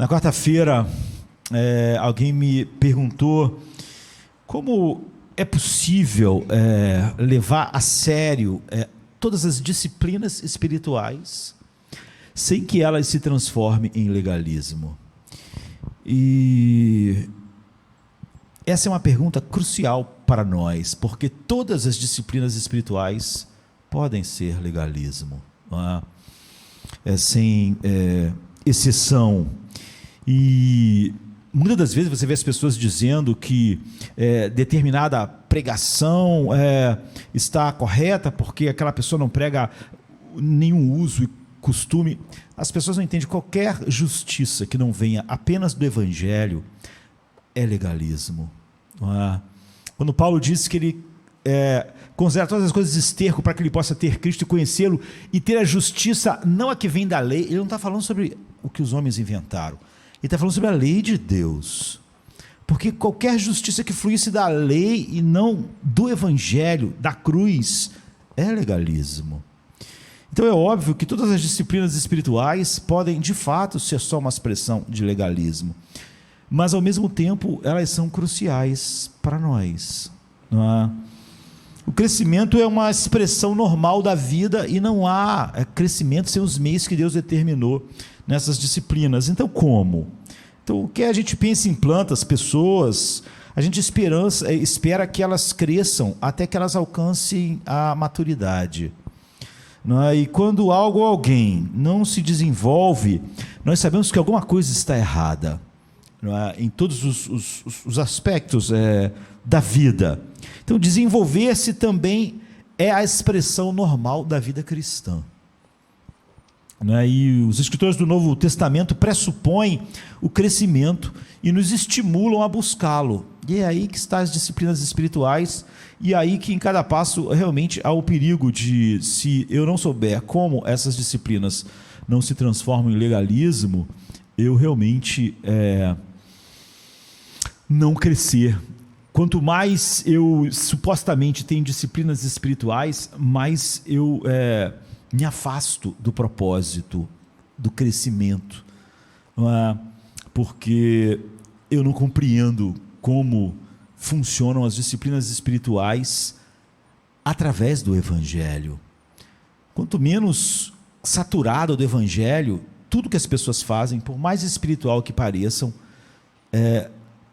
Na quarta-feira, alguém me perguntou como é possível levar a sério todas as disciplinas espirituais sem que elas se transformem em legalismo. E essa é uma pergunta crucial para nós, porque todas as disciplinas espirituais podem ser legalismo, não é? Sem exceção. E muitas das vezes você vê as pessoas dizendo que determinada pregação está correta porque aquela pessoa não prega nenhum uso e costume. As pessoas não entendem. Qualquer justiça que não venha apenas do Evangelho é legalismo. Não é? Quando Paulo disse que ele considera todas as coisas esterco para que ele possa ter Cristo e conhecê-lo e ter a justiça, não a que vem da lei, ele não está falando sobre o que os homens inventaram. Ele está falando sobre a lei de Deus. Porque qualquer justiça que fluísse da lei e não do Evangelho, da cruz, é legalismo. Então é óbvio que todas as disciplinas espirituais podem, de fato, ser só uma expressão de legalismo. Mas, ao mesmo tempo, elas são cruciais para nós. Não é? O crescimento é uma expressão normal da vida e não há crescimento sem os meios que Deus determinou nessas disciplinas. Então, como? Então, o que a gente pensa em plantas, pessoas, a gente espera que elas cresçam até que elas alcancem a maturidade. Não é? E quando algo ou alguém não se desenvolve, nós sabemos que alguma coisa está errada, não é? Em todos os aspectos da vida. Então, desenvolver-se também é a expressão normal da vida cristã. E os escritores do Novo Testamento pressupõem o crescimento e nos estimulam a buscá-lo. E é aí que estão as disciplinas espirituais, e é aí que em cada passo realmente há o perigo de, se eu não souber como essas disciplinas não se transformam em legalismo, eu realmente não crescer. Quanto mais eu supostamente tenho disciplinas espirituais, mais eu me afasto do propósito, do crescimento, não é? Porque eu não compreendo como funcionam as disciplinas espirituais através do Evangelho. Quanto menos saturado do Evangelho, tudo que as pessoas fazem, por mais espiritual que pareçam,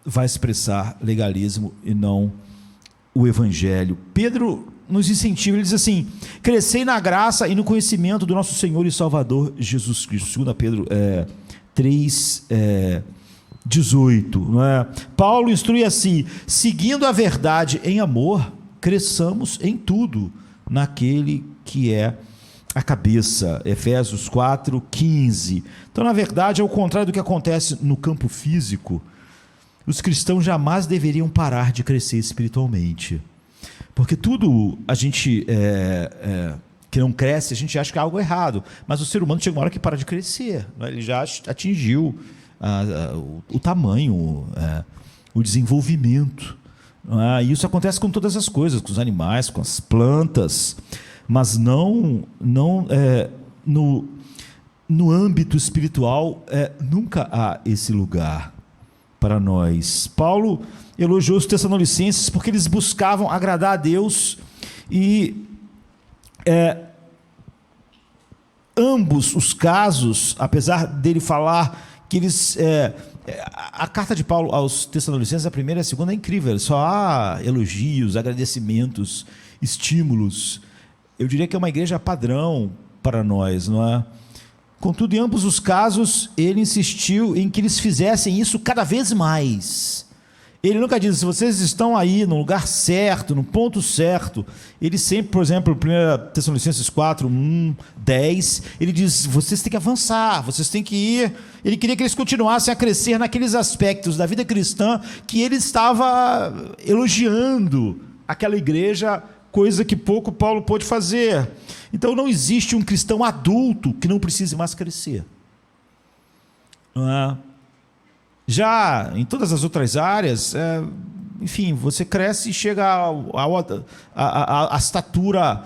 vai expressar legalismo e não o Evangelho. Pedro nos incentiva, ele diz assim: crescei na graça e no conhecimento do nosso Senhor e Salvador Jesus Cristo. 2 Pedro 3, 18. Não é? Paulo instrui assim: seguindo a verdade em amor, cresçamos em tudo naquele que é a cabeça. Efésios 4, 15. Então, na verdade, ao contrário do que acontece no campo físico, os cristãos jamais deveriam parar de crescer espiritualmente. Porque tudo a gente que não cresce, a gente acha que é algo errado. Mas o ser humano chega uma hora que para de crescer. Né? Ele já atingiu o tamanho, o desenvolvimento. E isso acontece com todas as coisas, com os animais, com as plantas. Mas não no âmbito espiritual, nunca há esse lugar para nós. Paulo elogiou os Tessalonicenses porque eles buscavam agradar a Deus e ambos os casos, apesar dele falar que eles... a carta de Paulo aos Tessalonicenses, a primeira e a segunda, é incrível, só há elogios, agradecimentos, estímulos. Eu diria que é uma igreja padrão para nós, não é? Contudo, em ambos os casos, ele insistiu em que eles fizessem isso cada vez mais. Ele nunca diz: se vocês estão aí no lugar certo, no ponto certo. Ele sempre, por exemplo, 1 Tessalonicenses 4, 1, 10, ele diz: vocês têm que avançar, vocês têm que ir. Ele queria que eles continuassem a crescer naqueles aspectos da vida cristã que ele estava elogiando aquela igreja, coisa que pouco Paulo pôde fazer. Então, não existe um cristão adulto que não precise mais crescer. Já em todas as outras áreas, enfim, você cresce e chega à estatura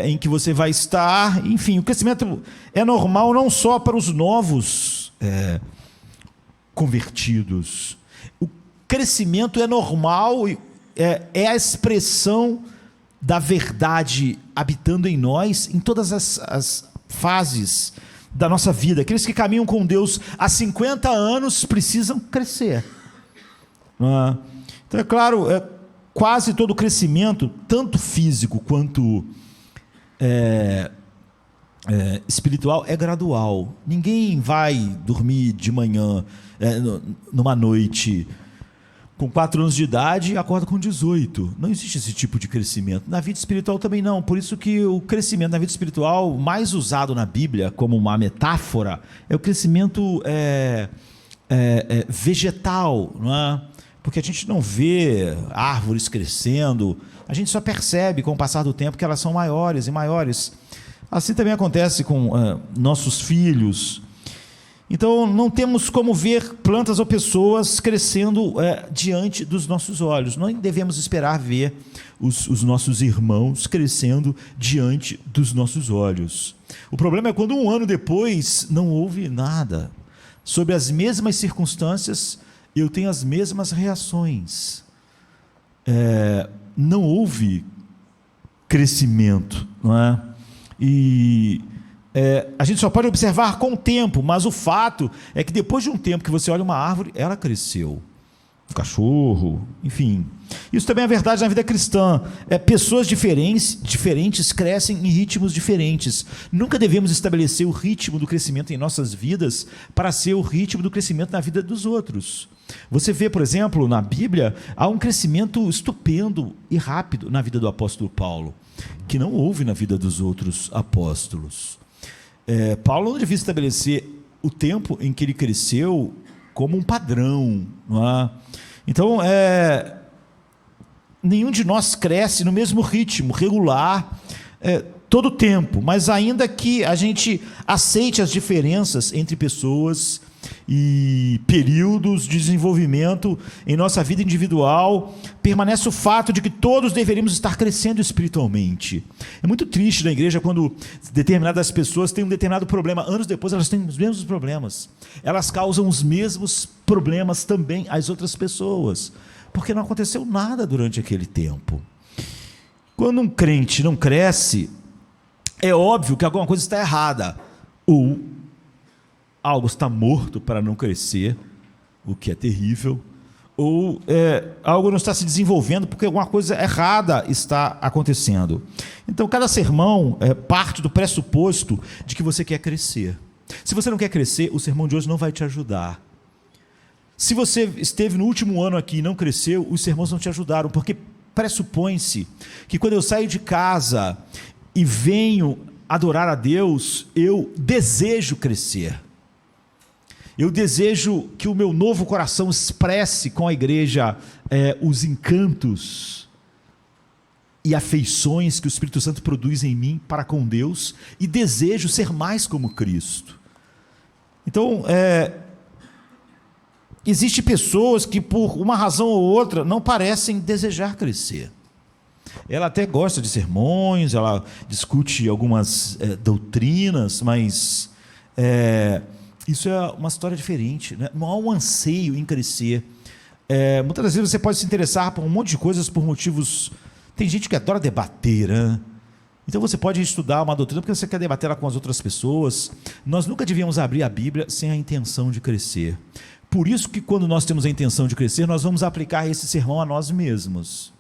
em que você vai estar. Enfim, o crescimento é normal não só para os novos convertidos. O crescimento é normal, é a expressão da verdade habitando em nós em todas as fases da nossa vida. Aqueles que caminham com Deus há 50 anos precisam crescer. Então, é claro, quase todo crescimento, tanto físico quanto espiritual, é gradual. Ninguém vai dormir de manhã, numa noite, com 4 anos de idade e acorda com 18. Não existe esse tipo de crescimento. Na vida espiritual também não. Por isso que o crescimento na vida espiritual, mais usado na Bíblia como uma metáfora, é o crescimento vegetal, não é? Porque a gente não vê árvores crescendo, a gente só percebe com o passar do tempo que elas são maiores e maiores. Assim também acontece com nossos filhos. Então, não temos como ver plantas ou pessoas crescendo diante dos nossos olhos. Não devemos esperar ver os nossos irmãos crescendo diante dos nossos olhos. O problema é quando 1 ano depois não houve nada. Sobre as mesmas circunstâncias, eu tenho as mesmas reações. Não houve crescimento, não é? E a gente só pode observar com o tempo, mas o fato é que depois de um tempo que você olha uma árvore, ela cresceu. Um cachorro, enfim. Isso também é verdade na vida cristã. Pessoas diferentes crescem em ritmos diferentes. Nunca devemos estabelecer o ritmo do crescimento em nossas vidas para ser o ritmo do crescimento na vida dos outros. Você vê, por exemplo, na Bíblia, há um crescimento estupendo e rápido na vida do apóstolo Paulo, que não houve na vida dos outros apóstolos. Paulo não devia estabelecer o tempo em que ele cresceu como um padrão, não é? Então, nenhum de nós cresce no mesmo ritmo, regular, todo o tempo, mas ainda que a gente aceite as diferenças entre pessoas e períodos de desenvolvimento em nossa vida individual, permanece o fato de que todos deveríamos estar crescendo espiritualmente. É muito triste na igreja quando determinadas pessoas têm um determinado problema, anos depois elas têm os mesmos problemas, elas causam os mesmos problemas também às outras pessoas, porque não aconteceu nada durante aquele tempo. Quando um crente não cresce, é óbvio que alguma coisa está errada, ou algo está morto para não crescer, o que é terrível, ou algo não está se desenvolvendo porque alguma coisa errada está acontecendo. Então, cada sermão parte do pressuposto de que você quer crescer. Se você não quer crescer, o sermão de hoje não vai te ajudar. Se você esteve no último ano aqui e não cresceu, os sermões não te ajudaram, porque pressupõe-se que quando eu saio de casa e venho adorar a Deus, eu desejo crescer. Eu desejo que o meu novo coração expresse com a igreja os encantos e afeições que o Espírito Santo produz em mim para com Deus, e desejo ser mais como Cristo. Então, existem pessoas que por uma razão ou outra não parecem desejar crescer. Ela até gosta de sermões, ela discute algumas doutrinas, mas isso é uma história diferente, né? Não há um anseio em crescer. Muitas das vezes você pode se interessar por um monte de coisas por motivos... Tem gente que adora debater, né? Então você pode estudar uma doutrina porque você quer debater ela com as outras pessoas. Nós nunca devíamos abrir a Bíblia sem a intenção de crescer. Por isso que quando nós temos a intenção de crescer, nós vamos aplicar esse sermão a nós mesmos.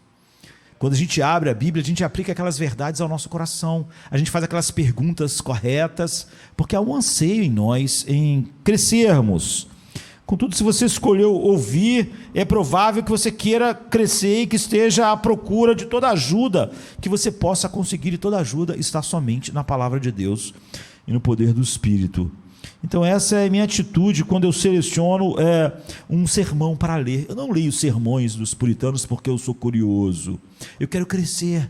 Quando a gente abre a Bíblia, a gente aplica aquelas verdades ao nosso coração, a gente faz aquelas perguntas corretas, porque há um anseio em nós em crescermos. Contudo, se você escolheu ouvir, é provável que você queira crescer e que esteja à procura de toda ajuda que você possa conseguir, e toda ajuda está somente na palavra de Deus e no poder do Espírito. Então essa é a minha atitude quando eu seleciono um sermão para ler. Eu não leio sermões dos puritanos porque eu sou curioso, eu quero crescer,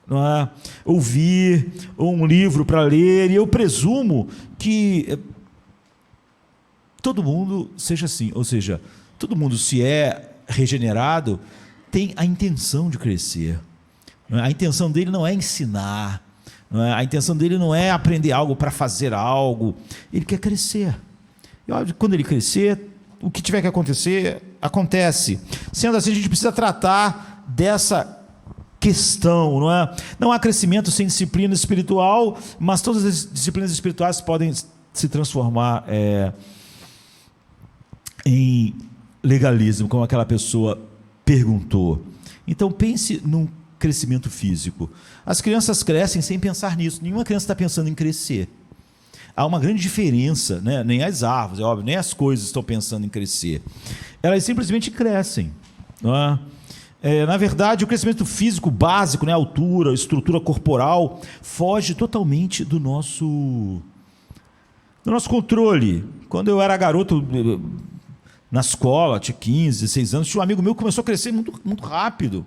não é? Ouvir um livro para ler, e eu presumo que todo mundo seja assim, ou seja, todo mundo, se é regenerado, tem a intenção de crescer, não é? A intenção dele não é ensinar, a intenção dele não é aprender algo para fazer algo, ele quer crescer. E óbvio, quando ele crescer, o que tiver que acontecer, acontece. Sendo assim, a gente precisa tratar dessa questão, não é? Não há crescimento sem disciplina espiritual, mas todas as disciplinas espirituais podem se transformar em legalismo, como aquela pessoa perguntou. Então pense num crescimento físico. As crianças crescem sem pensar nisso. Nenhuma criança está pensando em crescer. Há uma grande diferença, né? Nem as árvores, é óbvio, nem as coisas estão pensando em crescer. Elas simplesmente crescem. Não é? Na verdade, o crescimento físico básico, né? Altura, estrutura corporal, foge totalmente do nosso controle. Quando eu era garoto, na escola, tinha 15, 16 anos, tinha um amigo meu que começou a crescer muito, muito rápido.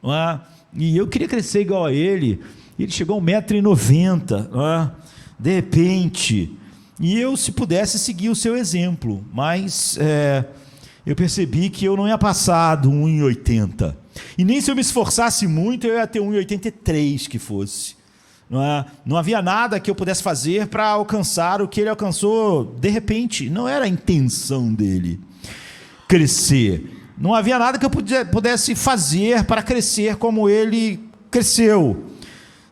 Não é? E eu queria crescer igual a ele. Ele chegou a 1,90 m, de repente. E eu, se pudesse, seguir o seu exemplo. Mas eu percebi que eu não ia passar do 1,80 m. E nem se eu me esforçasse muito, eu ia ter 1,83 m que fosse. Não havia nada que eu pudesse fazer para alcançar o que ele alcançou de repente. Não era a intenção dele crescer. Não havia nada que eu pudesse fazer para crescer como ele cresceu.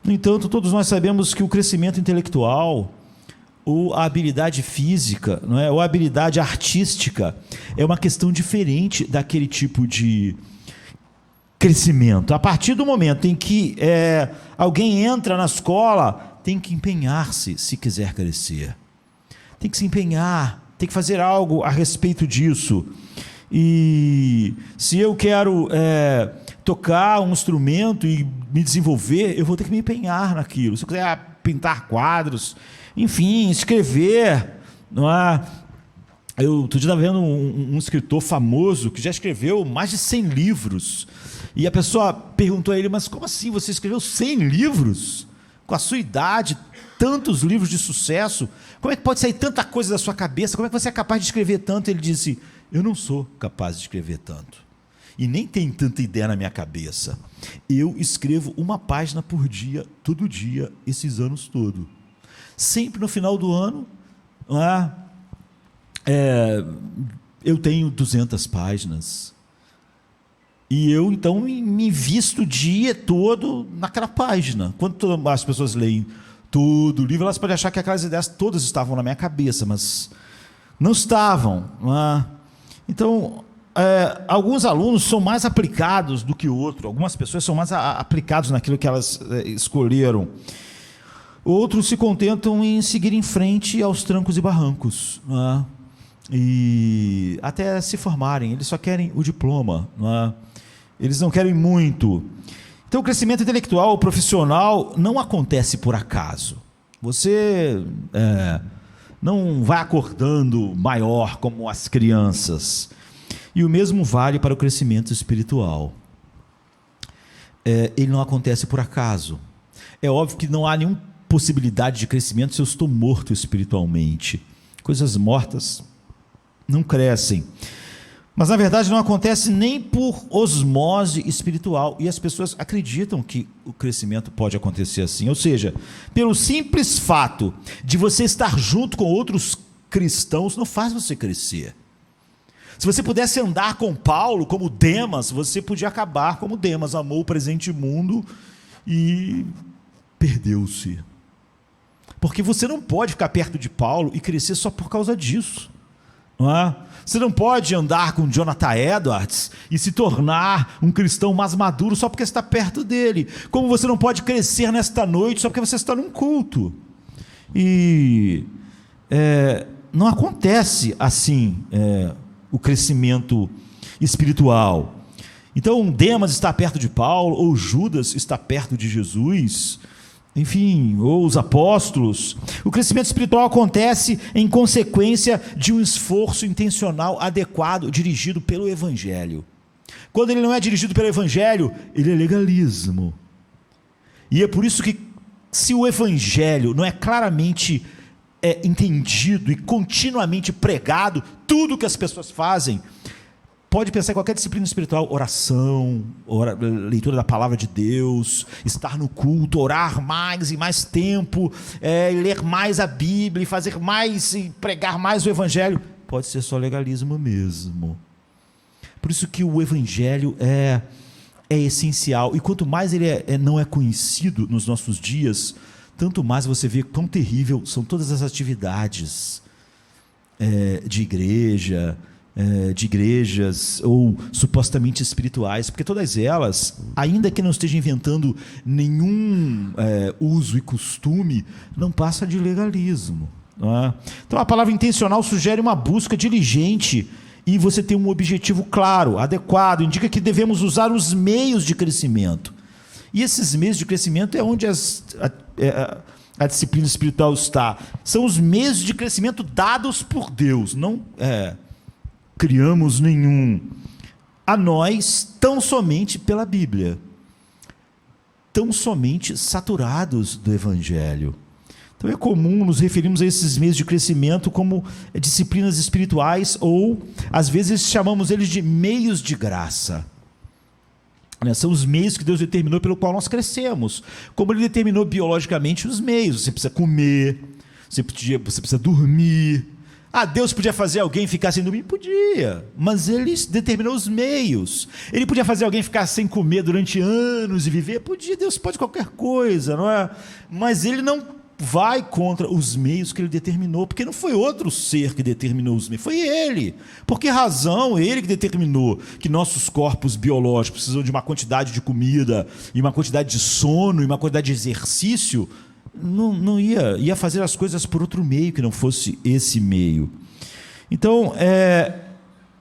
No entanto, todos nós sabemos que o crescimento intelectual, ou a habilidade física, não é? Ou a habilidade artística, é uma questão diferente daquele tipo de crescimento. A partir do momento em que alguém entra na escola, tem que empenhar-se se quiser crescer. Tem que se empenhar, tem que fazer algo a respeito disso. E se eu quero tocar um instrumento e me desenvolver, eu vou ter que me empenhar naquilo. Se eu quiser pintar quadros, enfim, escrever, não é? Eu outro dia estava vendo um escritor famoso que já escreveu mais de 100 livros. E a pessoa perguntou a ele, mas como assim você escreveu 100 livros? Com a sua idade, tantos livros de sucesso, como é que pode sair tanta coisa da sua cabeça? Como é que você é capaz de escrever tanto? Ele disse, eu não sou capaz de escrever tanto. E nem tem tanta ideia na minha cabeça. Eu escrevo uma página por dia, todo dia, esses anos todos. Sempre no final do ano, eu tenho 200 páginas. E eu, então, me visto o dia todo naquela página. Quando as pessoas leem todo o livro, elas podem achar que aquelas ideias todas estavam na minha cabeça, mas não estavam. Então, alguns alunos são mais aplicados do que outros. Algumas pessoas são mais aplicados naquilo que elas escolheram. Outros se contentam em seguir em frente aos trancos e barrancos. E até se formarem, eles só querem o diploma. Eles não querem muito. Então, o crescimento intelectual, profissional, não acontece por acaso. Você não vai acordando maior como as crianças. E o mesmo vale para o crescimento espiritual. Ele não acontece por acaso. É óbvio que não há nenhuma possibilidade de crescimento se eu estou morto espiritualmente. Coisas mortas não crescem. Mas, na verdade, não acontece nem por osmose espiritual. E as pessoas acreditam que o crescimento pode acontecer assim. Ou seja, pelo simples fato de você estar junto com outros cristãos, não faz você crescer. Se você pudesse andar com Paulo como Demas, você podia acabar como Demas. Amou o presente mundo e perdeu-se. Porque você não pode ficar perto de Paulo e crescer só por causa disso. Não é? Você não pode andar com Jonathan Edwards e se tornar um cristão mais maduro só porque está perto dele. Como você não pode crescer nesta noite só porque você está num culto. E não acontece assim o crescimento espiritual. Então, Demas está perto de Paulo, ou Judas está perto de Jesus, enfim, ou os apóstolos. O crescimento espiritual acontece em consequência de um esforço intencional adequado, dirigido pelo Evangelho. Quando ele não é dirigido pelo Evangelho, ele é legalismo. E é por isso que, se o Evangelho não é claramente entendido e continuamente pregado, tudo que as pessoas fazem, pode pensar em qualquer disciplina espiritual, oração, leitura da palavra de Deus, estar no culto, orar mais e mais tempo, ler mais a Bíblia, fazer mais e pregar mais o Evangelho. pode ser só legalismo mesmo. Por isso que o evangelho é essencial, e quanto mais ele não é conhecido nos nossos dias, tanto mais você vê quão terrível são todas as atividades de igrejas ou supostamente espirituais, porque todas elas, ainda que não estejam inventando nenhum uso e costume, não passa de legalismo, não é? Então a palavra intencional sugere uma busca diligente e você tem um objetivo claro, adequado, indica que devemos usar os meios de crescimento. E esses meios de crescimento é onde a disciplina espiritual está. São os meios de crescimento dados por Deus, não criamos nenhum. A nós, tão somente pela Bíblia, tão somente saturados do Evangelho. Então é comum nos referirmos a esses meios de crescimento como disciplinas espirituais, ou às vezes chamamos eles de meios de graça. São os meios que Deus determinou pelo qual nós crescemos, como Ele determinou biologicamente os meios. Você precisa comer, você precisa dormir. Deus podia fazer alguém ficar sem dormir? Podia, mas Ele determinou os meios. Ele podia fazer alguém ficar sem comer durante anos e viver? Podia, Deus pode qualquer coisa, não é? Mas Ele não vai contra os meios que Ele determinou, porque não foi outro ser que determinou os meios, foi Ele. Por que razão? Ele que determinou que nossos corpos biológicos precisam de uma quantidade de comida, e uma quantidade de sono, e uma quantidade de exercício. Não ia fazer as coisas por outro meio que não fosse esse meio. Então,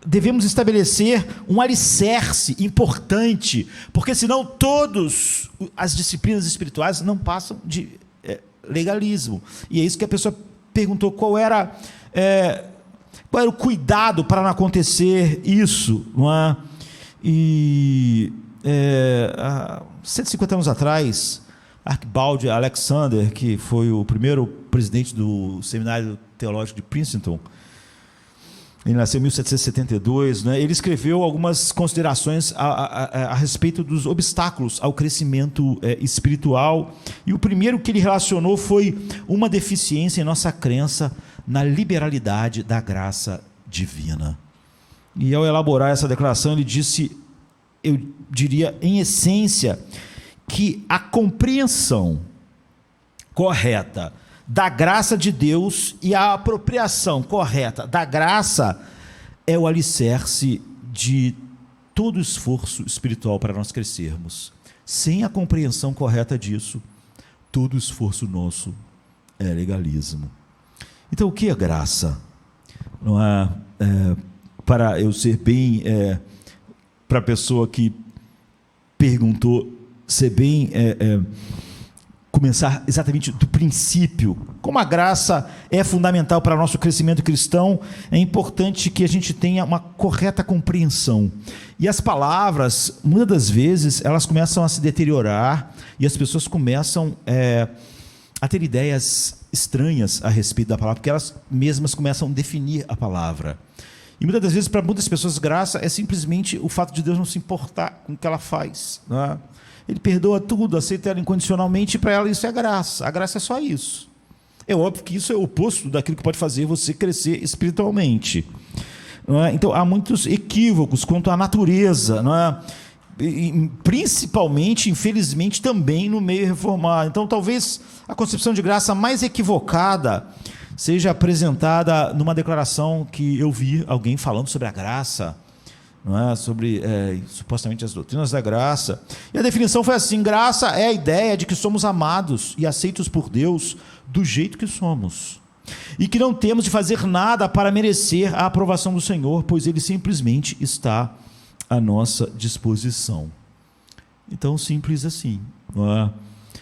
devemos estabelecer um alicerce importante, porque senão todas as disciplinas espirituais não passam de legalismo. E é isso que a pessoa perguntou, qual era o cuidado para não acontecer isso, não é? E há 150 anos atrás, Archibald Alexander, que foi o primeiro presidente do Seminário Teológico de Princeton, ele nasceu em 1772, né? Ele escreveu algumas considerações a respeito dos obstáculos ao crescimento espiritual, e o primeiro que ele relacionou foi uma deficiência em nossa crença na liberalidade da graça divina. E ao elaborar essa declaração, ele disse, eu diria, em essência, que a compreensão correta da graça de Deus e a apropriação correta da graça é o alicerce de todo esforço espiritual para nós crescermos. Sem a compreensão correta disso, todo esforço nosso é legalismo. Então, o que é graça? Não é, para eu ser bem, para a pessoa que perguntou, ser bem... começar exatamente do princípio. Como a graça é fundamental para o nosso crescimento cristão, é importante que a gente tenha uma correta compreensão. E as palavras, muitas das vezes, elas começam a se deteriorar e as pessoas começam a ter ideias estranhas a respeito da palavra, porque elas mesmas começam a definir a palavra. E muitas das vezes, para muitas pessoas, graça é simplesmente o fato de Deus não se importar com o que ela faz, não é? Ele perdoa tudo, aceita ela incondicionalmente, e para ela isso é graça. A graça é só isso. É óbvio que isso é o oposto daquilo que pode fazer você crescer espiritualmente. Não é? Então, há muitos equívocos quanto à natureza, não é? E, principalmente, infelizmente, também no meio reformado. Então, talvez a concepção de graça mais equivocada seja apresentada numa declaração que eu vi alguém falando sobre a graça, não é? Sobre supostamente as doutrinas da graça, e a definição foi assim: graça é a ideia de que somos amados e aceitos por Deus do jeito que somos, e que não temos de fazer nada para merecer a aprovação do Senhor, pois Ele simplesmente está à nossa disposição. Então, simples assim, não é?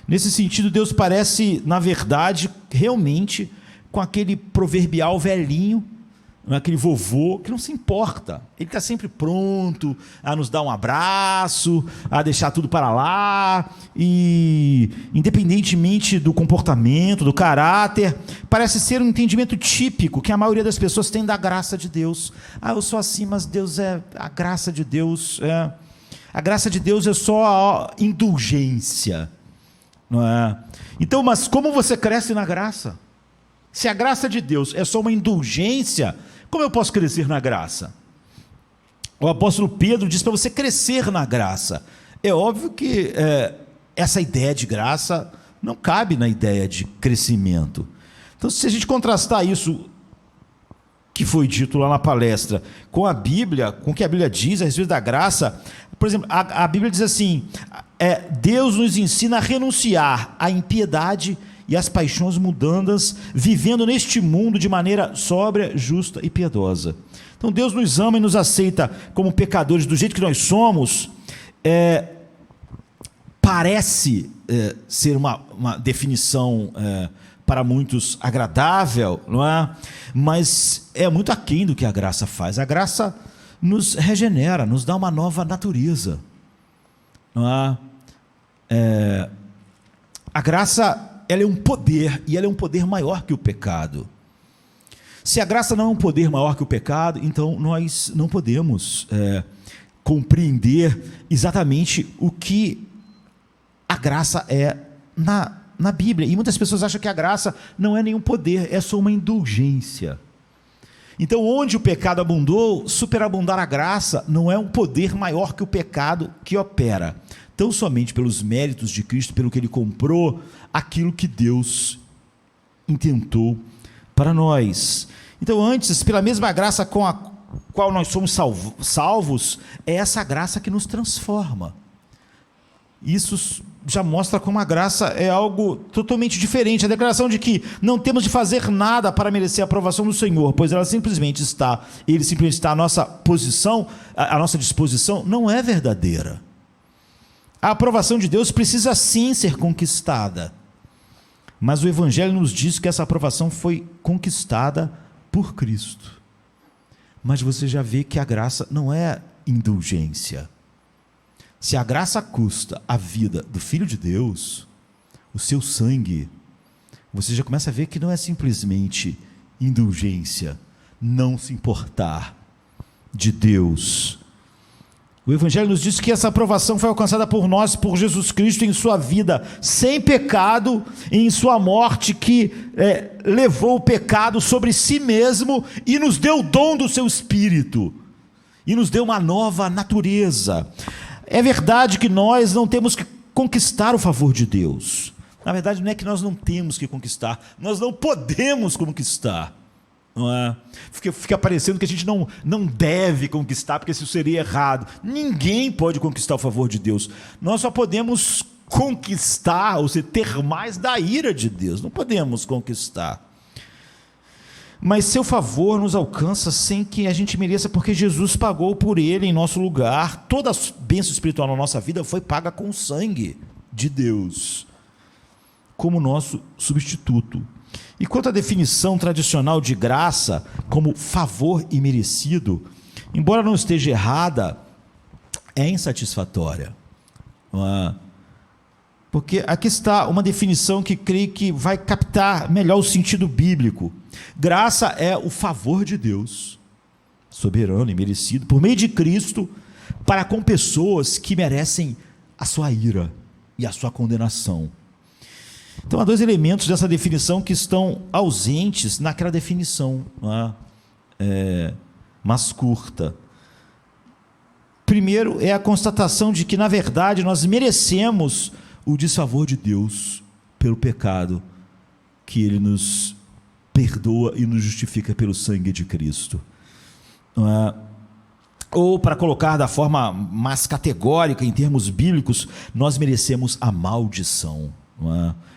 Nesse sentido, Deus parece, na verdade, realmente com aquele proverbial velhinho, aquele vovô que não se importa. Ele está sempre pronto a nos dar um abraço, a deixar tudo para lá, e independentemente do comportamento, do caráter, parece ser um entendimento típico que a maioria das pessoas tem da graça de Deus. Eu sou assim, mas Deus a graça de Deus a graça de Deus é só a indulgência, não é? Então, mas como você cresce na graça? Se a graça de Deus é só uma indulgência, Como eu posso crescer na graça? O apóstolo Pedro diz para você crescer na graça. É óbvio que essa ideia de graça não cabe na ideia de crescimento. Então, se a gente contrastar isso que foi dito lá na palestra com a Bíblia, com o que a Bíblia diz a respeito da graça, por exemplo, a Bíblia diz assim, Deus nos ensina a renunciar à impiedade e às paixões mundanas, vivendo neste mundo de maneira sóbria, justa e piedosa. Então Deus nos ama e nos aceita como pecadores do jeito que nós somos. Parece ser uma definição para muitos agradável, não é? Mas é muito aquém do que a graça faz. A graça nos regenera, nos dá uma nova natureza, não é? A graça, ela é um poder, e ela é um poder maior que o pecado. Se a graça não é um poder maior que o pecado, então nós não podemos compreender exatamente o que a graça é na Bíblia. E muitas pessoas acham que a graça não é nenhum poder, é só uma indulgência. Então, onde o pecado abundou, superabundar a graça não é um poder maior que o pecado que opera, tão somente pelos méritos de Cristo, pelo que Ele comprou, aquilo que Deus intentou para nós. Então, antes, pela mesma graça com a qual nós somos salvos, é essa graça que nos transforma. Isso já mostra como a graça é algo totalmente diferente. A declaração de que não temos de fazer nada para merecer a aprovação do Senhor, pois Ele simplesmente está à nossa posição, à nossa disposição, não é verdadeira. A aprovação de Deus precisa sim ser conquistada, mas o Evangelho nos diz que essa aprovação foi conquistada por Cristo. Mas você já vê que a graça não é indulgência. Se a graça custa a vida do Filho de Deus, o seu sangue, você já começa a ver que não é simplesmente indulgência, não se importar de Deus. O Evangelho nos diz que essa aprovação foi alcançada por nós, por Jesus Cristo, em sua vida sem pecado, em sua morte, que levou o pecado sobre si mesmo e nos deu o dom do seu Espírito, e nos deu uma nova natureza. É verdade que nós não temos que conquistar o favor de Deus. Na verdade, não é que nós não temos que conquistar, nós não podemos conquistar. Não é? Fica parecendo que a gente não deve conquistar, porque isso seria errado. Ninguém pode conquistar o favor de Deus. Nós só podemos conquistar, ou seja, ter mais da ira de Deus. Não podemos conquistar. Mas seu favor nos alcança sem que a gente mereça, porque Jesus pagou por ele em nosso lugar. Toda a bênção espiritual na nossa vida foi paga com o sangue de Deus, como nosso substituto. E quanto à definição tradicional de graça como favor imerecido, embora não esteja errada, é insatisfatória. Porque aqui está uma definição que creio que vai captar melhor o sentido bíblico. Graça é o favor de Deus, soberano e merecido, por meio de Cristo, para com pessoas que merecem a sua ira e a sua condenação. Então há dois elementos dessa definição que estão ausentes naquela definição, mais curta. Primeiro é a constatação de que, na verdade, nós merecemos o desfavor de Deus pelo pecado, que Ele nos perdoa e nos justifica pelo sangue de Cristo. Ou, para colocar da forma mais categórica, em termos bíblicos, nós merecemos a maldição,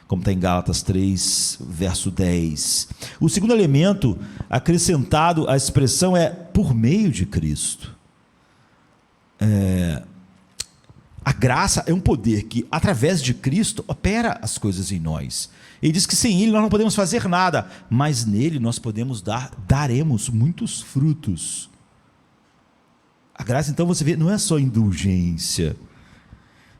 como está em Gálatas 3, verso 10. O segundo elemento acrescentado à expressão é por meio de Cristo. A graça é um poder que, através de Cristo, opera as coisas em nós. Ele diz que sem Ele nós não podemos fazer nada, mas nele nós daremos muitos frutos. A graça, então, você vê, não é só indulgência.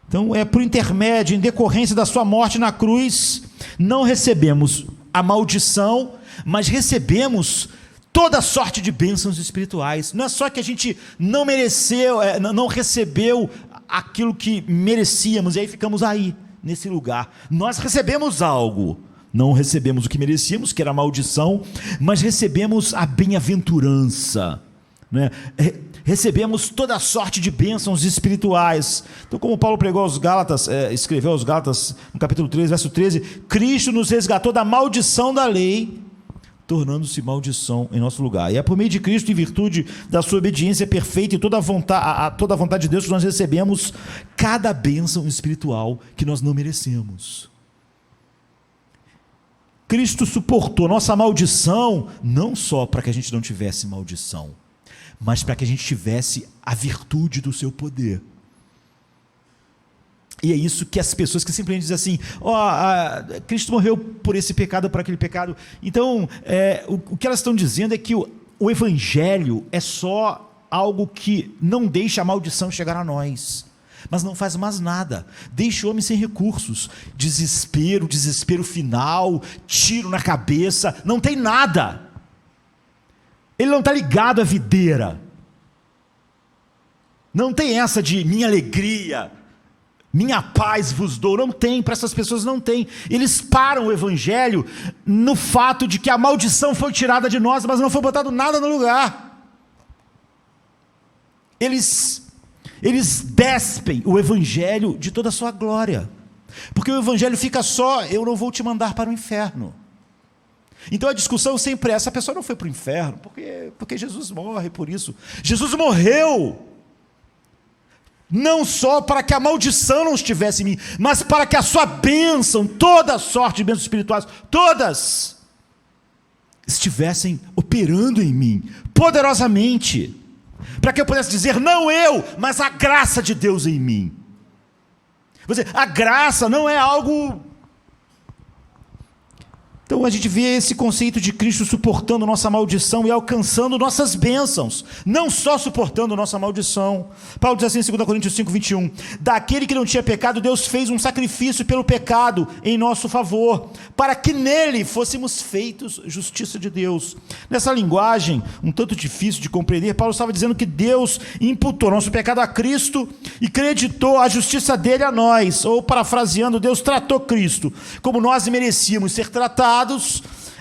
Então, por intermédio, em decorrência da sua morte na cruz, não recebemos a maldição, mas recebemos toda sorte de bênçãos espirituais. Não é só que a gente não mereceu, não recebeu aquilo que merecíamos, e aí ficamos aí, nesse lugar. Nós recebemos algo, Não recebemos o que merecíamos, que era a maldição, mas recebemos a bem-aventurança, né? Recebemos toda sorte de bênçãos espirituais. Então, como Paulo pregou aos Gálatas, escreveu aos Gálatas, no capítulo 3, verso 13, Cristo nos resgatou da maldição da lei, tornando-se maldição em nosso lugar. E é por meio de Cristo, em virtude da sua obediência perfeita e toda a vontade de Deus, que nós recebemos cada bênção espiritual que nós não merecemos. Cristo suportou nossa maldição, não só para que a gente não tivesse maldição, mas para que a gente tivesse a virtude do seu poder. E é isso que as pessoas que simplesmente dizem assim, Cristo morreu por esse pecado, por aquele pecado. Então, o que elas estão dizendo é que o Evangelho é só algo que não deixa a maldição chegar a nós, mas não faz mais nada, deixa o homem sem recursos, desespero final, tiro na cabeça, não tem nada. Ele não está ligado à videira. Não tem essa de minha alegria, minha paz vos dou. Não tem, para essas pessoas não tem. Eles param o Evangelho no fato de que a maldição foi tirada de nós, mas não foi botado nada no lugar. Eles despem o Evangelho de toda a sua glória. Porque o Evangelho fica só, eu não vou te mandar para o inferno. Então a discussão sempre é, essa pessoa não foi para o inferno, porque Jesus morre por isso. Jesus morreu, não só para que a maldição não estivesse em mim, mas para que a sua bênção, toda a sorte de bênçãos espirituais, todas, estivessem operando em mim, poderosamente, para que eu pudesse dizer, não eu, mas a graça de Deus em mim. A graça não é algo... Então a gente vê esse conceito de Cristo suportando nossa maldição e alcançando nossas bênçãos, não só suportando nossa maldição. Paulo diz assim em 2 Coríntios 5, 21, daquele que não tinha pecado, Deus fez um sacrifício pelo pecado em nosso favor, para que nele fôssemos feitos justiça de Deus. Nessa linguagem, um tanto difícil de compreender, Paulo estava dizendo que Deus imputou nosso pecado a Cristo e creditou a justiça dele a nós, ou parafraseando, Deus tratou Cristo como nós merecíamos ser tratados,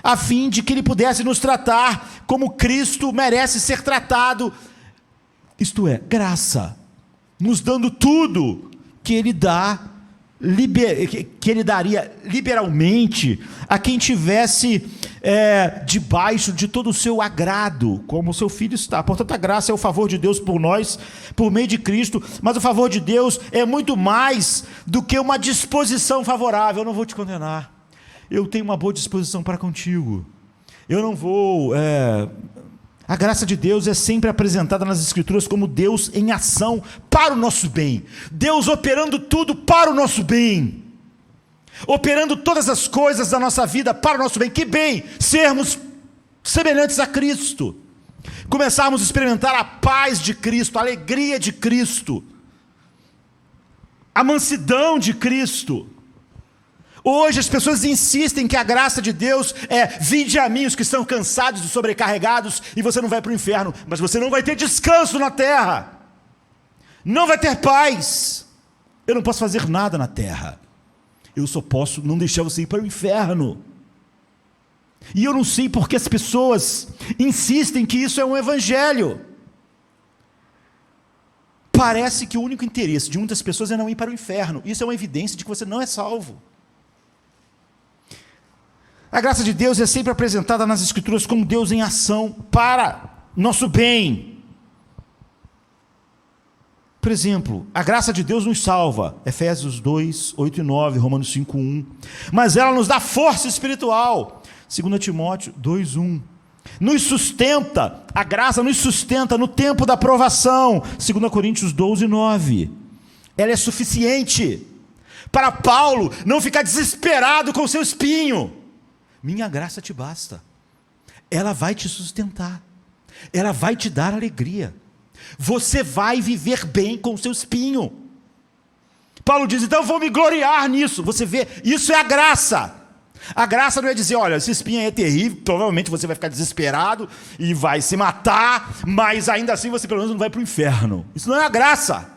a fim de que ele pudesse nos tratar como Cristo merece ser tratado, isto é, graça, nos dando tudo que ele dá, que ele daria liberalmente a quem tivesse debaixo de todo o seu agrado, como o seu Filho está. Portanto, a graça é o favor de Deus por nós, por meio de Cristo, mas o favor de Deus é muito mais do que uma disposição favorável. Eu não vou te condenar, eu tenho uma boa disposição para contigo, eu não vou... A graça de Deus é sempre apresentada nas Escrituras como Deus em ação para o nosso bem, Deus operando tudo para o nosso bem, operando todas as coisas da nossa vida para o nosso bem. Que bem sermos semelhantes a Cristo, começarmos a experimentar a paz de Cristo, a alegria de Cristo, a mansidão de Cristo. Hoje as pessoas insistem que a graça de Deus vinde a mim os que estão cansados e sobrecarregados, e você não vai para o inferno, mas você não vai ter descanso na terra, não vai ter paz. Eu não posso fazer nada na terra, eu só posso não deixar você ir para o inferno. E eu não sei porque as pessoas insistem que isso é um evangelho. Parece que o único interesse de muitas pessoas é não ir para o inferno. Isso é uma evidência de que você não é salvo. A graça de Deus é sempre apresentada nas Escrituras como Deus em ação para nosso bem. Por exemplo, a graça de Deus nos salva, Efésios 2, 8 e 9, Romanos 5, 1. Mas ela nos dá força espiritual, 2 Timóteo 2, 1. Nos sustenta, a graça nos sustenta no tempo da provação, 2 Coríntios 12, 9. Ela é suficiente para Paulo não ficar desesperado com o seu espinho. Minha graça te basta, ela vai te sustentar, ela vai te dar alegria, você vai viver bem com o seu espinho. Paulo diz, então eu vou me gloriar nisso. Você vê, isso é a graça. A graça não é dizer, olha, esse espinho aí é terrível, provavelmente você vai ficar desesperado e vai se matar, mas ainda assim você pelo menos não vai para o inferno. Isso não é a graça.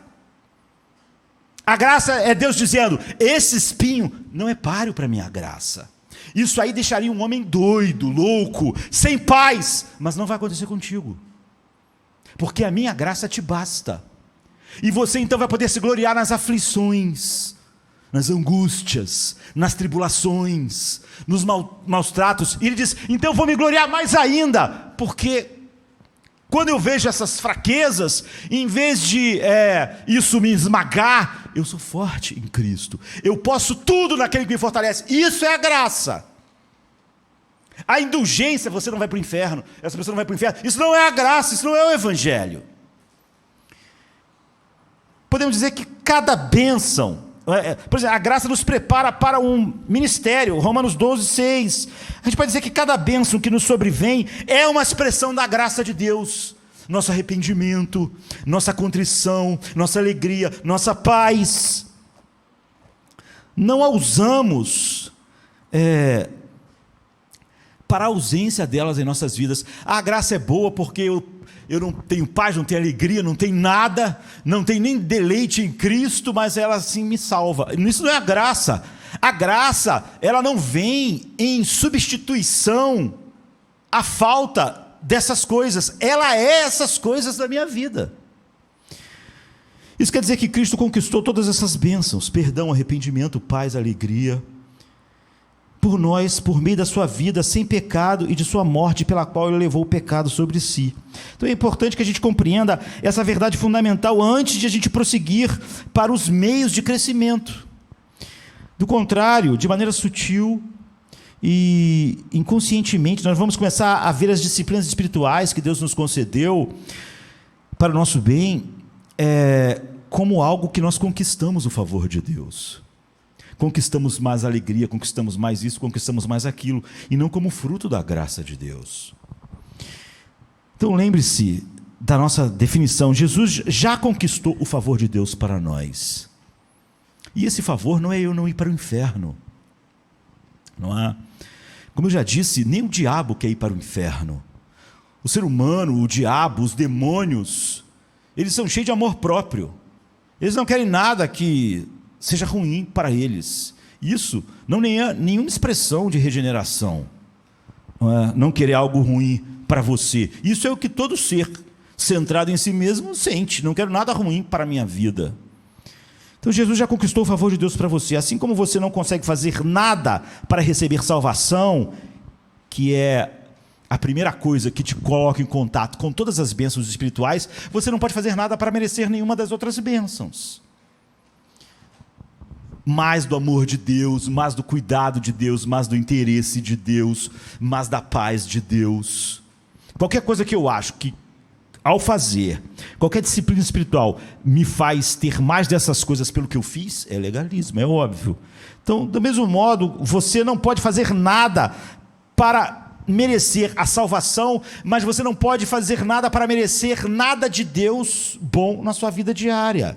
A graça é Deus dizendo, esse espinho não é páreo para a minha graça. Isso aí deixaria um homem doido, louco, sem paz, mas não vai acontecer contigo, porque a minha graça te basta, e você então vai poder se gloriar nas aflições, nas angústias, nas tribulações, nos maus tratos. E ele diz, então eu vou me gloriar mais ainda, porque quando eu vejo essas fraquezas, em vez de isso me esmagar, eu sou forte em Cristo, eu posso tudo naquele que me fortalece. Isso é a graça. A indulgência, você não vai para o inferno, essa pessoa não vai para o inferno, isso não é a graça, isso não é o evangelho. Podemos dizer que cada bênção, por exemplo, a graça nos prepara para um ministério, Romanos 12, 6. A gente pode dizer que cada bênção que nos sobrevém é uma expressão da graça de Deus. Nosso arrependimento, nossa contrição, nossa alegria, nossa paz. Não a usamos para a ausência delas em nossas vidas. A graça é boa porque eu não tenho paz, não tenho alegria, não tenho nada, não tenho nem deleite em Cristo, mas ela assim me salva. Isso não é a graça. A graça, ela não vem em substituição à falta dessas coisas. Ela é essas coisas da minha vida. Isso quer dizer que Cristo conquistou todas essas bênçãos: perdão, arrependimento, paz, alegria, por nós, por meio da sua vida sem pecado e de sua morte, pela qual ele levou o pecado sobre si. Então é importante que a gente compreenda essa verdade fundamental antes de a gente prosseguir para os meios de crescimento. Do contrário, de maneira sutil e inconscientemente, nós vamos começar a ver as disciplinas espirituais que Deus nos concedeu para o nosso bem como algo que nós conquistamos o favor de Deus. Conquistamos mais alegria, conquistamos mais isso, conquistamos mais aquilo, e não como fruto da graça de Deus. Então lembre-se da nossa definição: Jesus já conquistou o favor de Deus para nós, e esse favor não é eu não ir para o inferno, não é? Como eu já disse, nem o diabo quer ir para o inferno. O ser humano, o diabo, os demônios, eles são cheios de amor próprio, eles não querem nada que seja ruim para eles. Isso não é nenhuma expressão de regeneração, não querer algo ruim para você. Isso é o que todo ser centrado em si mesmo sente: não quero nada ruim para a minha vida. Então Jesus já conquistou o favor de Deus para você. Assim como você não consegue fazer nada para receber salvação, que é a primeira coisa que te coloca em contato com todas as bênçãos espirituais, você não pode fazer nada para merecer nenhuma das outras bênçãos. Mais do amor de Deus, mais do cuidado de Deus, mais do interesse de Deus, mais da paz de Deus. Qualquer coisa que eu acho que, ao fazer, qualquer disciplina espiritual me faz ter mais dessas coisas pelo que eu fiz, é legalismo, é óbvio. Então, do mesmo modo, você não pode fazer nada para merecer a salvação, mas você não pode fazer nada para merecer nada de Deus bom na sua vida diária.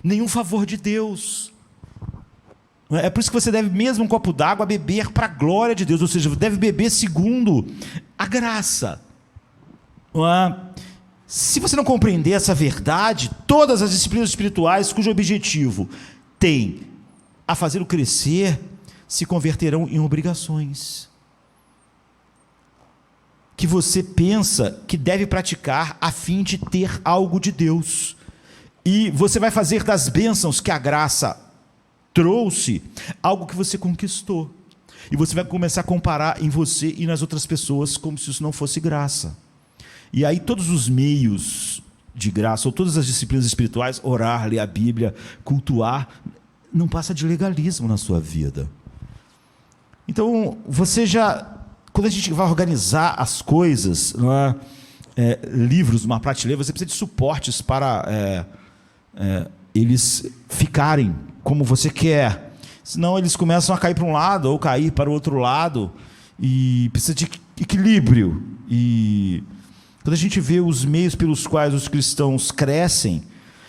Nenhum favor de Deus. É por isso que você deve, mesmo um copo d'água, beber para a glória de Deus, ou seja, deve beber segundo a graça. Se você não compreender essa verdade, todas as disciplinas espirituais cujo objetivo tem a fazê-lo crescer, se converterão em obrigações que você pensa que deve praticar a fim de ter algo de Deus, e você vai fazer das bênçãos que a graça trouxe algo que você conquistou, e você vai começar a comparar em você e nas outras pessoas como se isso não fosse graça. E aí todos os meios de graça, ou todas as disciplinas espirituais, orar, ler a Bíblia, cultuar, não passa de legalismo na sua vida. Então você já, quando a gente vai organizar as coisas, livros, uma prateleira, você precisa de suportes para eles ficarem como você quer, senão eles começam a cair para um lado ou cair para o outro lado, e precisa de equilíbrio. E quando a gente vê os meios pelos quais os cristãos crescem,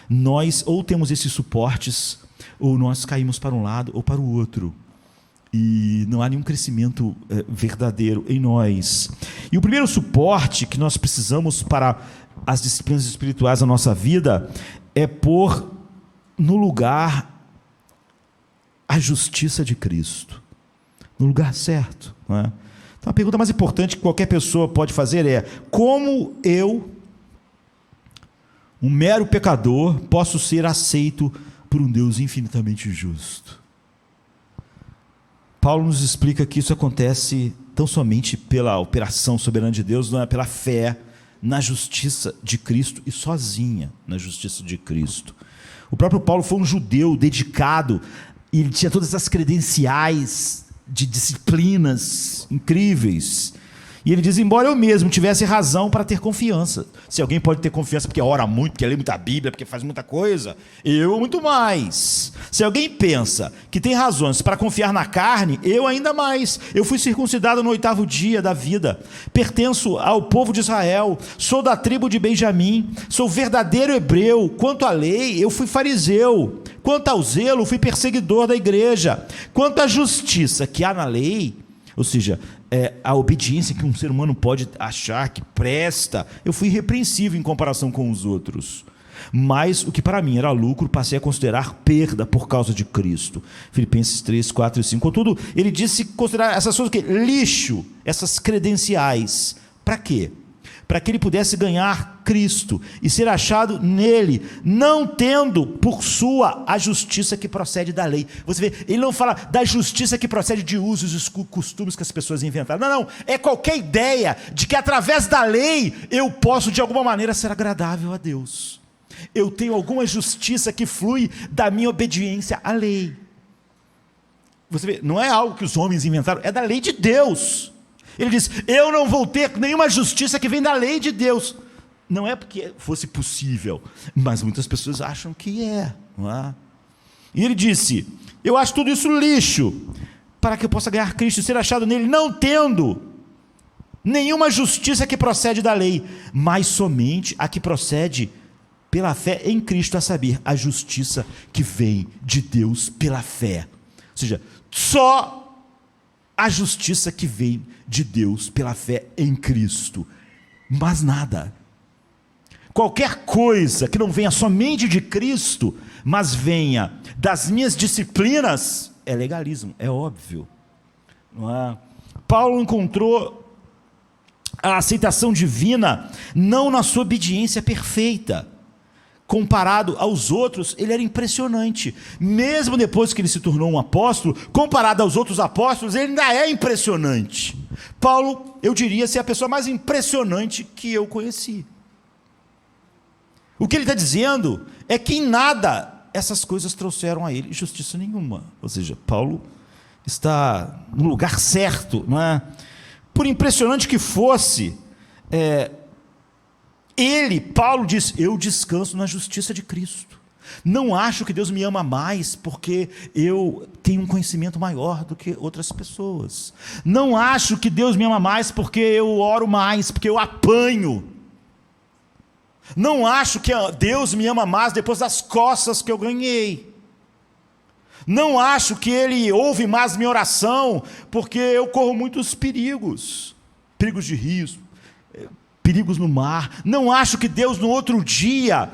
nós ou temos esses suportes, ou nós caímos para um lado ou para o outro, e não há nenhum crescimento verdadeiro em nós. E o primeiro suporte que nós precisamos para as disciplinas espirituais da nossa vida é pôr no lugar a justiça de Cristo. no lugar certo. Não é? Então, a pergunta mais importante que qualquer pessoa pode fazer é: como eu, um mero pecador, posso ser aceito por um Deus infinitamente justo? Paulo nos explica que isso acontece tão somente pela operação soberana de Deus, não é pela fé na justiça de Cristo e sozinha na justiça de Cristo. O próprio Paulo foi um judeu dedicado, e ele tinha todas as credenciais de disciplinas incríveis. E ele diz: embora eu mesmo tivesse razão para ter confiança. Se alguém pode ter confiança porque ora muito, porque lê muita Bíblia, porque faz muita coisa, eu muito mais. Se alguém pensa que tem razões para confiar na carne, eu ainda mais. Eu fui circuncidado no 8º dia da vida, pertenço ao povo de Israel, sou da tribo de Benjamim, sou verdadeiro hebreu. Quanto à lei, eu fui fariseu. Quanto ao zelo, fui perseguidor da igreja. Quanto à justiça que há na lei, ou seja, a obediência que um ser humano pode achar que presta, eu fui irrepreensível em comparação com os outros. Mas o que para mim era lucro, passei a considerar perda por causa de Cristo. Filipenses 3, 4 e 5. Contudo, ele disse considerar essas coisas lixo, essas credenciais. Para quê? Para que ele pudesse ganhar Cristo e ser achado nele, não tendo por sua a justiça que procede da lei. Você vê, ele não fala da justiça que procede de usos e costumes que as pessoas inventaram. Não, é qualquer ideia de que através da lei eu posso de alguma maneira ser agradável a Deus. Eu tenho alguma justiça que flui da minha obediência à lei. Você vê, não é algo que os homens inventaram, é da lei de Deus. Ele diz: eu não vou ter nenhuma justiça que vem da lei de Deus. Não é porque fosse possível, mas muitas pessoas acham que não é? E ele disse: eu acho tudo isso lixo, para que eu possa ganhar Cristo e ser achado nele, não tendo nenhuma justiça que procede da lei, mas somente a que procede pela fé em Cristo, a saber, a justiça que vem de Deus pela fé. Ou seja, só a justiça que vem de Deus pela fé em Cristo, mas nada. Qualquer coisa que não venha somente de Cristo, mas venha das minhas disciplinas, é legalismo, é óbvio. Não é? Paulo encontrou a aceitação divina não na sua obediência perfeita. Comparado aos outros, ele era impressionante. Mesmo depois que ele se tornou um apóstolo, comparado aos outros apóstolos, ele ainda é impressionante. Paulo, eu diria, ser a pessoa mais impressionante que eu conheci. O que ele está dizendo é que em nada essas coisas trouxeram a ele justiça nenhuma. Ou seja, Paulo está no lugar certo, não é? Por impressionante que fosse, Paulo diz: eu descanso na justiça de Cristo. Não acho que Deus me ama mais porque eu tenho um conhecimento maior do que outras pessoas. Não acho que Deus me ama mais porque eu oro mais, porque eu apanho. Não acho que Deus me ama mais depois das costas que eu ganhei. Não acho que Ele ouve mais minha oração porque eu corro muitos perigos de risco, perigos no mar. Não acho que Deus no outro dia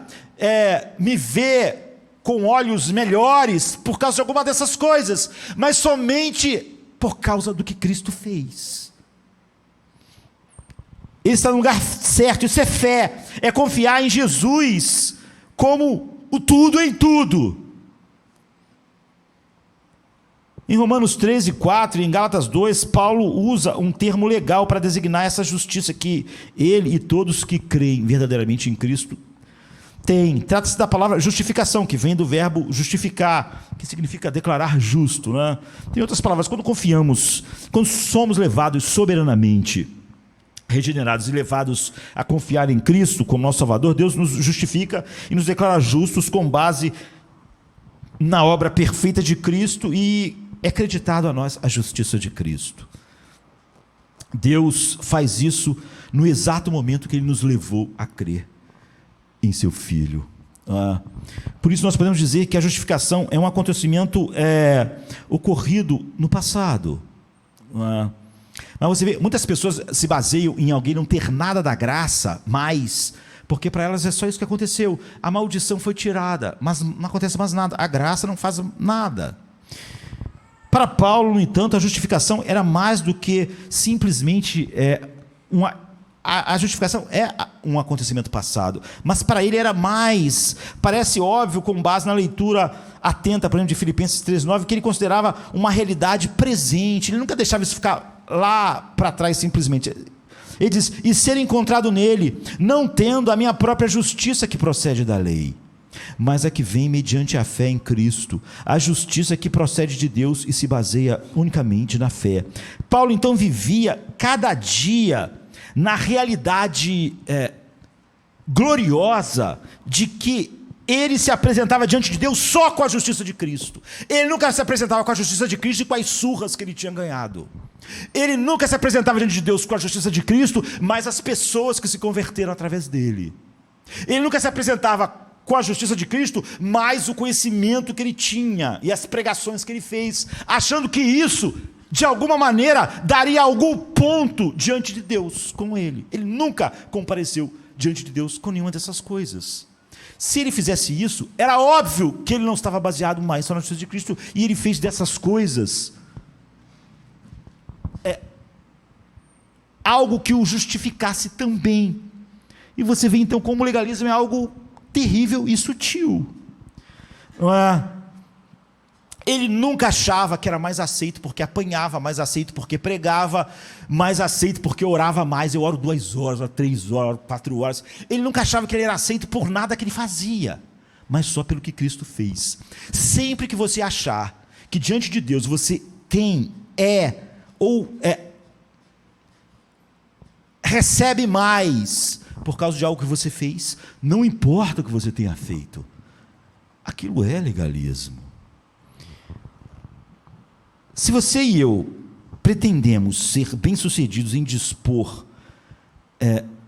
me vê com olhos melhores por causa de alguma dessas coisas, mas somente por causa do que Cristo fez. Ele está no lugar certo. Isso é fé, é confiar em Jesus como o tudo em tudo. Em Romanos 13, 4 e em Gálatas 2, Paulo usa um termo legal para designar essa justiça que ele e todos que creem verdadeiramente em Cristo têm. Trata-se da palavra justificação, que vem do verbo justificar, que significa declarar justo, né? Tem outras palavras: quando confiamos, quando somos levados soberanamente, regenerados e levados a confiar em Cristo como nosso Salvador, Deus nos justifica e nos declara justos com base na obra perfeita de Cristo, e é acreditado a nós a justiça de Cristo. Deus faz isso no exato momento que Ele nos levou a crer em Seu Filho. Por isso nós podemos dizer que a justificação é um acontecimento ocorrido no passado. Mas você vê, muitas pessoas se baseiam em alguém não ter nada da graça mais, porque para elas é só isso que aconteceu. A maldição foi tirada, mas não acontece mais nada. A graça não faz nada. Para Paulo, no entanto, a justificação era mais do que simplesmente a justificação é um acontecimento passado, mas para ele era mais, parece óbvio, com base na leitura atenta, por exemplo, de Filipenses 3,9, que ele considerava uma realidade presente, ele nunca deixava isso ficar lá para trás simplesmente. Ele diz, e ser encontrado nele, não tendo a minha própria justiça que procede da lei, mas a que vem mediante a fé em Cristo, a justiça que procede de Deus e se baseia unicamente na fé. Paulo então vivia cada dia na realidade gloriosa de que ele se apresentava diante de Deus só com a justiça de Cristo. Ele nunca se apresentava com a justiça de Cristo e com as surras que ele tinha ganhado. Ele nunca se apresentava diante de Deus com a justiça de Cristo, mas as pessoas que se converteram através dele. Ele nunca se apresentava com a justiça de Cristo, mas o conhecimento que ele tinha e as pregações que ele fez, achando que isso, de alguma maneira, daria algum ponto diante de Deus com ele. Ele nunca compareceu diante de Deus com nenhuma dessas coisas. Se ele fizesse isso, era óbvio que ele não estava baseado mais só na justiça de Cristo, e ele fez dessas coisas algo que o justificasse também. E você vê então como o legalismo é algo terrível e sutil. Ele nunca achava que era mais aceito porque apanhava, mais aceito porque pregava, mais aceito porque orava mais. Eu oro 2 horas, oro 3 horas, oro 4 horas. Ele nunca achava que ele era aceito por nada que ele fazia, mas só pelo que Cristo fez. Sempre que você achar que diante de Deus você recebe mais por causa de algo que você fez, não importa o que você tenha feito, aquilo é legalismo. Se você e eu pretendemos ser bem-sucedidos em dispor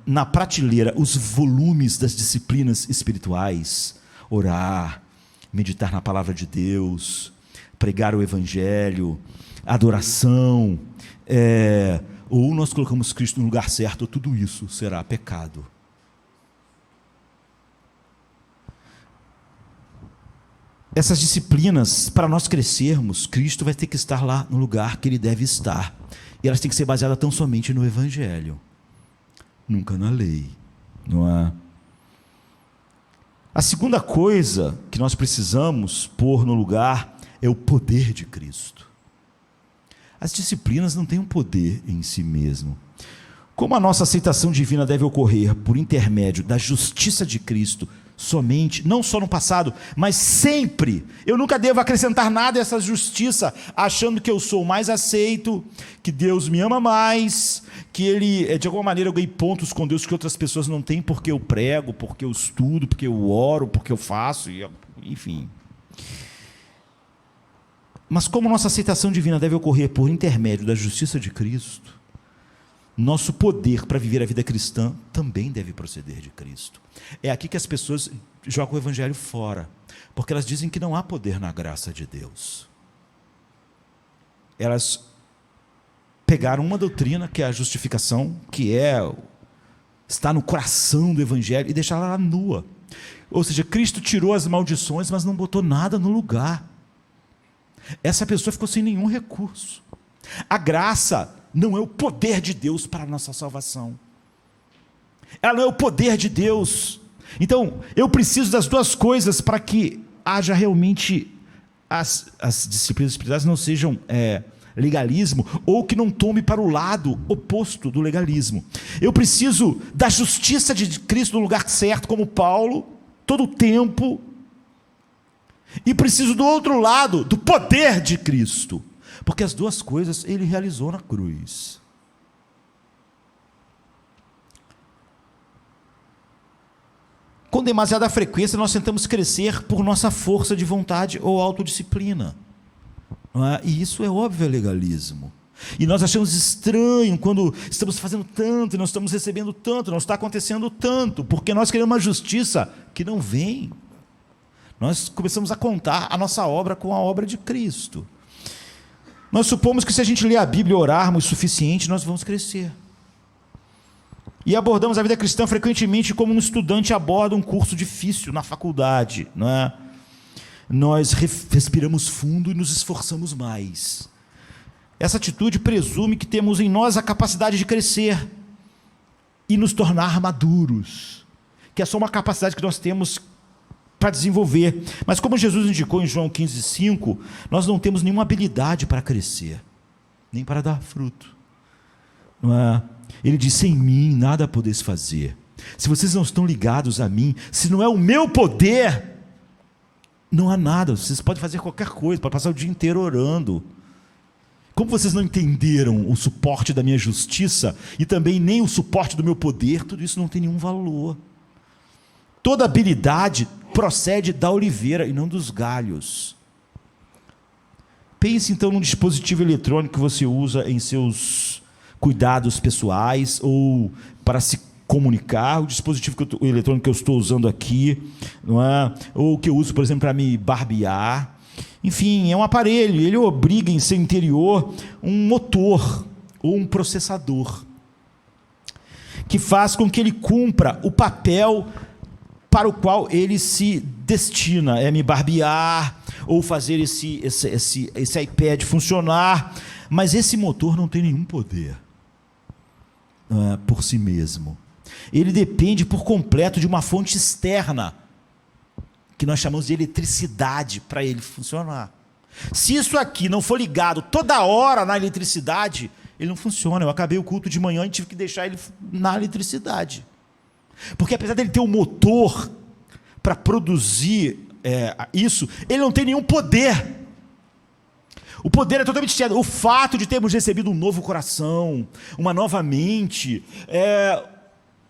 na prateleira os volumes das disciplinas espirituais, orar, meditar na palavra de Deus, pregar o evangelho, adoração, ou nós colocamos Cristo no lugar certo, ou tudo isso será pecado. Essas disciplinas, para nós crescermos, Cristo vai ter que estar lá no lugar que Ele deve estar. E elas têm que ser baseadas tão somente no Evangelho, nunca na lei. Não é? A segunda coisa que nós precisamos pôr no lugar é o poder de Cristo. As disciplinas não têm um poder em si mesmo. Como a nossa aceitação divina deve ocorrer por intermédio da justiça de Cristo somente, não só no passado, mas sempre, eu nunca devo acrescentar nada a essa justiça, achando que eu sou mais aceito, que Deus me ama mais, que Ele, de alguma maneira, eu ganhei pontos com Deus que outras pessoas não têm, porque eu prego, porque eu estudo, porque eu oro, porque eu faço, enfim. Mas como nossa aceitação divina deve ocorrer por intermédio da justiça de Cristo, nosso poder para viver a vida cristã também deve proceder de Cristo. É aqui que as pessoas jogam o evangelho fora, porque elas dizem que não há poder na graça de Deus. Elas pegaram uma doutrina que é a justificação, que está no coração do evangelho, e deixaram ela nua. Ou seja, Cristo tirou as maldições, mas não botou nada no lugar. Essa pessoa ficou sem nenhum recurso. A graça não é o poder de Deus para a nossa salvação. Ela não é o poder de Deus. Então, eu preciso das duas coisas para que haja realmente as disciplinas espirituais não sejam legalismo, ou que não tome para o lado oposto do legalismo. Eu preciso da justiça de Cristo no lugar certo, como Paulo, todo o tempo, e preciso do outro lado, do poder de Cristo, porque as duas coisas Ele realizou na cruz. Com demasiada frequência nós tentamos crescer por nossa força de vontade ou autodisciplina, não é? E isso é óbvio, é legalismo. E nós achamos estranho quando estamos fazendo tanto, não estamos recebendo tanto, não está acontecendo tanto, porque nós queremos uma justiça que não vem. Nós começamos a contar a nossa obra com a obra de Cristo. Nós supomos que se a gente ler a Bíblia e orarmos o suficiente, nós vamos crescer. E abordamos a vida cristã frequentemente como um estudante aborda um curso difícil na faculdade, não é? nós respiramos fundo e nos esforçamos mais. Essa atitude presume que temos em nós a capacidade de crescer e nos tornar maduros, que é só uma capacidade que nós temos para desenvolver. Mas como Jesus indicou em João 15,5, nós não temos nenhuma habilidade para crescer, nem para dar fruto. Não é? Ele disse: sem mim nada podeis fazer. Se vocês não estão ligados a mim, se não é o meu poder, não há nada. Vocês podem fazer qualquer coisa, podem passar o dia inteiro orando. Como vocês não entenderam o suporte da minha justiça e também nem o suporte do meu poder, tudo isso não tem nenhum valor. Toda habilidade procede da oliveira e não dos galhos. Pense então num dispositivo eletrônico que você usa em seus cuidados pessoais ou para se comunicar. O dispositivo eletrônico que eu estou usando aqui, não é? Ou que eu uso, por exemplo, para me barbear. Enfim, é um aparelho, ele obriga em seu interior um motor ou um processador que faz com que ele cumpra o papel para o qual ele se destina, é me barbear ou fazer esse iPad funcionar, mas esse motor não tem nenhum poder por si mesmo. Ele depende por completo de uma fonte externa, que nós chamamos de eletricidade, para ele funcionar. Se isso aqui não for ligado toda hora na eletricidade, ele não funciona. Eu acabei o culto de manhã e tive que deixar ele na eletricidade. Porque apesar dele ter um motor para produzir isso, ele não tem nenhum poder. O poder é totalmente externo. O fato de termos recebido um novo coração, uma nova mente,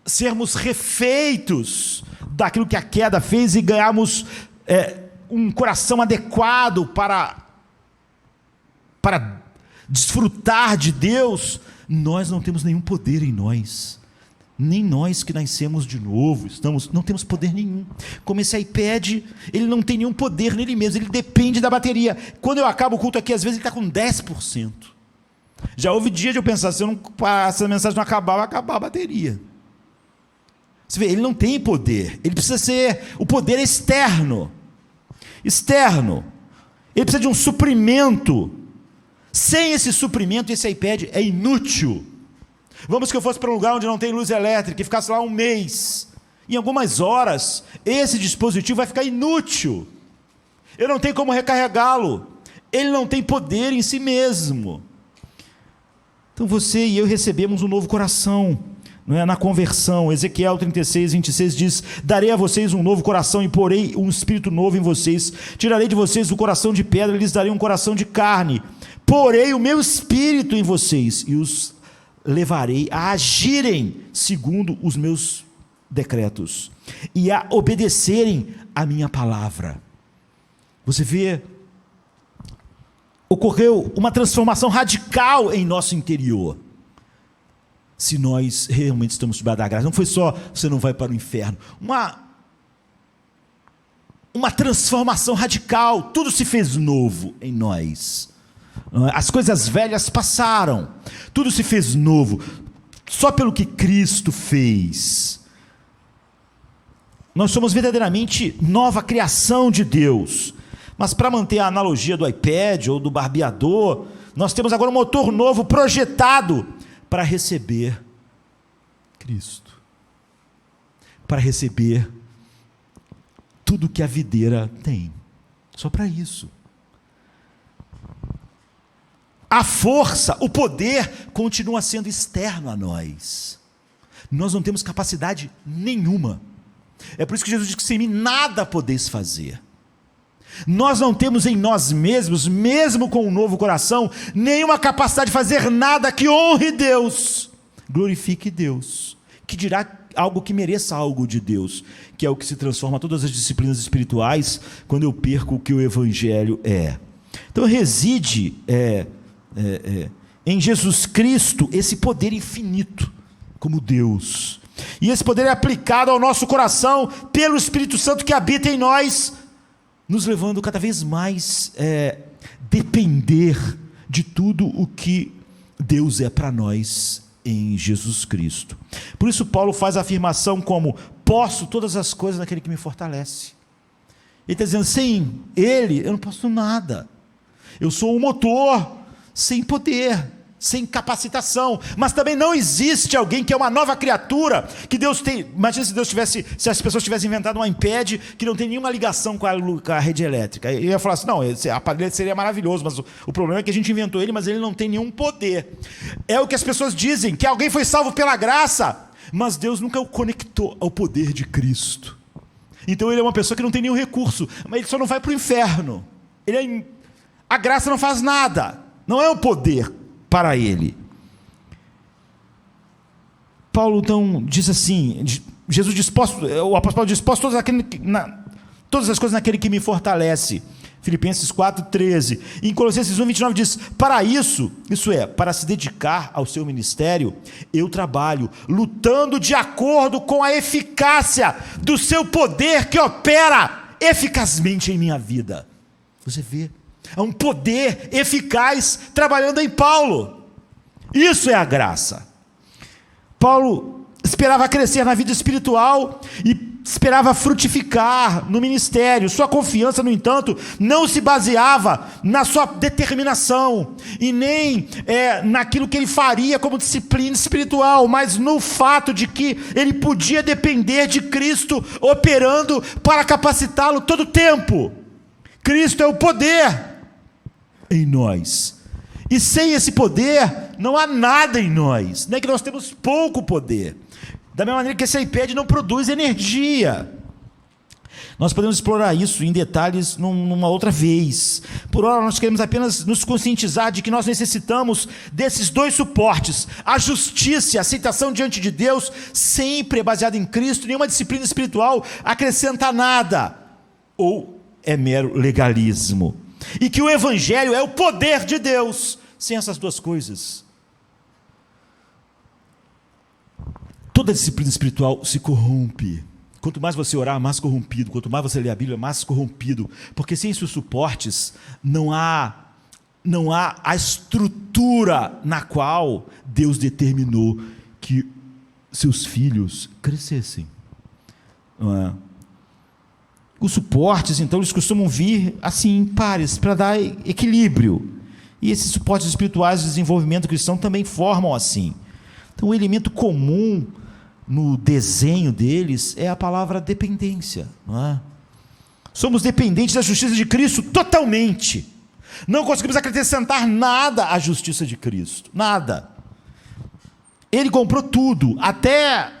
sermos refeitos daquilo que a queda fez e ganharmos um coração adequado para desfrutar de Deus, nós não temos nenhum poder em nós. Nem nós que nascemos de novo, não temos poder nenhum. Como esse iPad, ele não tem nenhum poder nele mesmo, ele depende da bateria. Quando eu acabo o culto aqui, às vezes ele está com 10%. Já houve dia de eu pensar, se essa mensagem não acabar, vai acabar a bateria. Você vê, ele não tem poder, ele precisa ser, o poder é externo. Ele precisa de um suprimento. Sem esse suprimento, esse iPad é inútil. Vamos que eu fosse para um lugar onde não tem luz elétrica e ficasse lá um mês. Em algumas horas, esse dispositivo vai ficar inútil. Eu não tenho como recarregá-lo. Ele não tem poder em si mesmo. Então você e eu recebemos um novo coração, não é? Na conversão. Ezequiel 36:26 diz: darei a vocês um novo coração e porei um espírito novo em vocês. Tirarei de vocês o coração de pedra e lhes darei um coração de carne. Porei o meu espírito em vocês e os levarei a agirem segundo os meus decretos e a obedecerem a minha palavra. Você vê, ocorreu uma transformação radical em nosso interior. Se nós realmente estamos sob a graça, não foi só você não vai para o inferno, uma transformação radical, tudo se fez novo em nós. As coisas velhas passaram, tudo se fez novo, só pelo que Cristo fez. Nós somos verdadeiramente nova criação de Deus. Mas para manter a analogia do iPad ou do barbeador, nós temos agora um motor novo projetado para receber Cristo, para receber tudo que a videira tem, só para isso. A força, o poder continua sendo externo a nós. Nós não temos capacidade nenhuma. É por isso que Jesus diz que sem mim nada podeis fazer. Nós não temos em nós mesmos, mesmo com um novo coração, nenhuma capacidade de fazer nada que honre Deus, glorifique Deus, que dirá algo que mereça algo de Deus, que é o que se transforma todas as disciplinas espirituais quando eu perco o que o Evangelho é. Então reside em Jesus Cristo esse poder infinito como Deus, e esse poder é aplicado ao nosso coração pelo Espírito Santo que habita em nós, nos levando cada vez mais depender de tudo o que Deus é para nós em Jesus Cristo. Por isso Paulo faz a afirmação como: posso todas as coisas naquele que me fortalece. Ele está dizendo, sem Ele eu não posso nada. Eu sou um motor sem poder, sem capacitação, mas também não existe alguém que é uma nova criatura, que Deus tem. Imagina se as pessoas tivessem inventado um iPad que não tem nenhuma ligação com a rede elétrica. Ele ia falar assim, não, esse aparelho seria maravilhoso, mas o problema é que a gente inventou ele, mas ele não tem nenhum poder. É o que as pessoas dizem, que alguém foi salvo pela graça, mas Deus nunca o conectou ao poder de Cristo. Então ele é uma pessoa que não tem nenhum recurso, mas ele só não vai para o inferno. A graça não faz nada, não é o poder para ele. Paulo então diz assim, Jesus disposto, o apóstolo Paulo disposto todas as coisas naquele que me fortalece. Filipenses 4,13. Em Colossenses 1,29 diz, para isso é, para se dedicar ao seu ministério, eu trabalho, lutando de acordo com a eficácia do seu poder que opera eficazmente em minha vida. Você vê? É um poder eficaz trabalhando em Paulo. Isso é a graça. Paulo esperava crescer na vida espiritual e esperava frutificar no ministério. Sua confiança, no entanto, não se baseava na sua determinação e nem naquilo que ele faria como disciplina espiritual, mas no fato de que ele podia depender de Cristo operando para capacitá-lo todo o tempo. Cristo é o poder em nós, e sem esse poder não há nada em nós. Não é que nós temos pouco poder, da mesma maneira que esse iPad não produz energia. Nós podemos explorar isso em detalhes numa outra vez. Por hora nós queremos apenas nos conscientizar de que nós necessitamos desses dois suportes: a justiça e a aceitação diante de Deus sempre é baseada em Cristo. Nenhuma disciplina espiritual acrescenta nada, ou é mero legalismo. E que o Evangelho é o poder de Deus. Sem essas duas coisas, toda disciplina espiritual se corrompe. Quanto mais você orar, mais corrompido. Quanto mais você ler a Bíblia, mais corrompido. Porque sem esses suportes, não há a estrutura na qual Deus determinou que seus filhos crescessem. Não é? Os suportes, então, eles costumam vir assim, em pares, para dar equilíbrio. E esses suportes espirituais de desenvolvimento cristão também formam assim. Então, o elemento comum no desenho deles é a palavra dependência. Não é? Somos dependentes da justiça de Cristo totalmente. Não conseguimos acrescentar nada à justiça de Cristo. Nada. Ele comprou tudo, até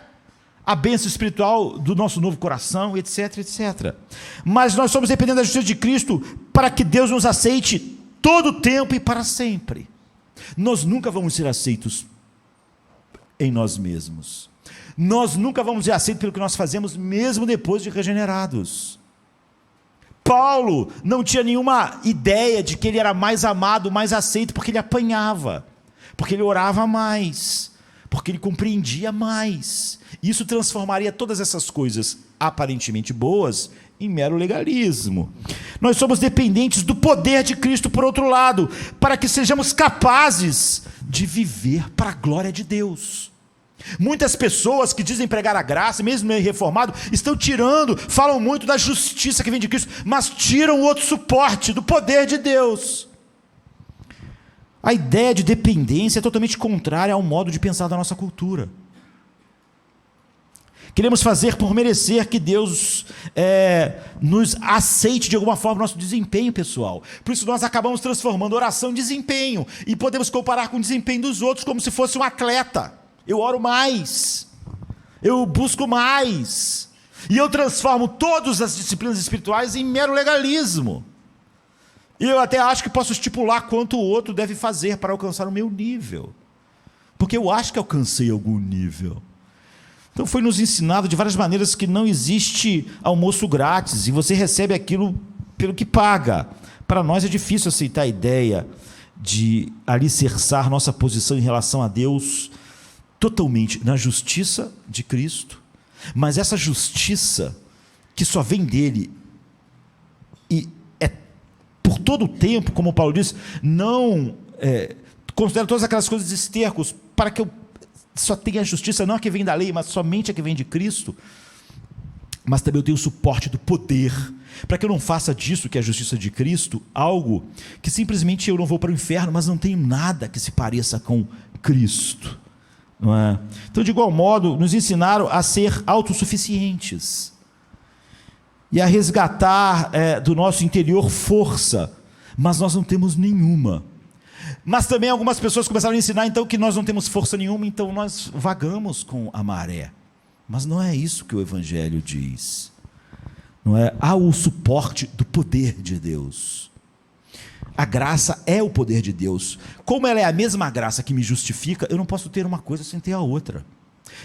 a bênção espiritual do nosso novo coração, etc, etc. Mas nós somos dependentes da justiça de Cristo para que Deus nos aceite todo o tempo e para sempre. Nós nunca vamos ser aceitos em nós mesmos. Nós nunca vamos ser aceitos pelo que nós fazemos, mesmo depois de regenerados. Paulo não tinha nenhuma ideia de que ele era mais amado, mais aceito, porque ele apanhava, porque ele orava mais, porque ele compreendia mais. Isso transformaria todas essas coisas aparentemente boas em mero legalismo. Nós somos dependentes do poder de Cristo, por outro lado, para que sejamos capazes de viver para a glória de Deus. Muitas pessoas que dizem pregar a graça, mesmo meio reformado, estão falam muito da justiça que vem de Cristo, mas tiram o outro suporte do poder de Deus. A ideia de dependência é totalmente contrária ao modo de pensar da nossa cultura. Queremos fazer por merecer que Deus nos aceite de alguma forma o nosso desempenho pessoal. Por isso nós acabamos transformando oração em desempenho, e podemos comparar com o desempenho dos outros como se fosse um atleta. Eu oro mais, eu busco mais, e eu transformo todas as disciplinas espirituais em mero legalismo. E eu até acho que posso estipular quanto o outro deve fazer para alcançar o meu nível, porque eu acho que alcancei algum nível. Então foi nos ensinado de várias maneiras que não existe almoço grátis, e você recebe aquilo pelo que paga. Para nós é difícil aceitar a ideia de alicerçar nossa posição em relação a Deus totalmente na justiça de Cristo, mas essa justiça que só vem dele e é por todo o tempo, como Paulo diz, não considero todas aquelas coisas estercos para que eu só tenha a justiça, não a que vem da lei, mas somente a que vem de Cristo. mas também eu tenho o suporte do poder, para que eu não faça disso, que é a justiça de Cristo, algo que simplesmente eu não vou para o inferno, mas não tenho nada que se pareça com Cristo, não é? Então, de igual modo, nos ensinaram a ser autossuficientes e a resgatar do nosso interior força, mas nós não temos nenhuma. Mas também algumas pessoas começaram a ensinar então que nós não temos força nenhuma, então nós vagamos com a maré. Mas não é isso que o Evangelho diz. Não é? Há o suporte do poder de Deus. A graça é o poder de Deus. Como ela é a mesma graça que me justifica, eu não posso ter uma coisa sem ter a outra.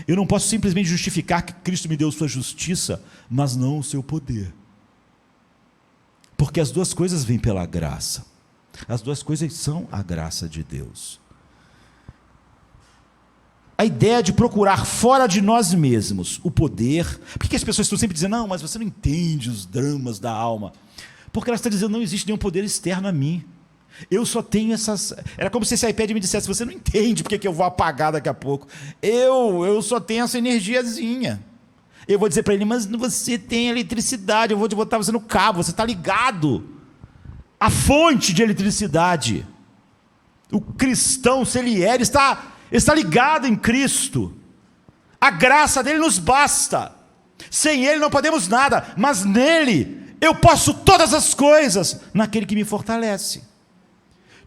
Eu não posso simplesmente justificar que Cristo me deu sua justiça, mas não o seu poder. Porque as duas coisas vêm pela graça. As duas coisas são a graça de Deus. A ideia de procurar fora de nós mesmos o poder. Por que as pessoas estão sempre dizendo, não, mas você não entende os dramas da alma? Porque elas estão dizendo, não existe nenhum poder externo a mim. Eu só tenho essas... Era como se esse iPad me dissesse, você não entende porque que eu vou apagar daqui a pouco. Eu só tenho essa energiazinha. Eu vou dizer para ele, mas você tem eletricidade, eu vou botar você no cabo, você está ligado à fonte de eletricidade. O cristão, se ele está ligado em Cristo. A graça dele nos basta. Sem ele não podemos nada, mas nele eu posso todas as coisas naquele que me fortalece.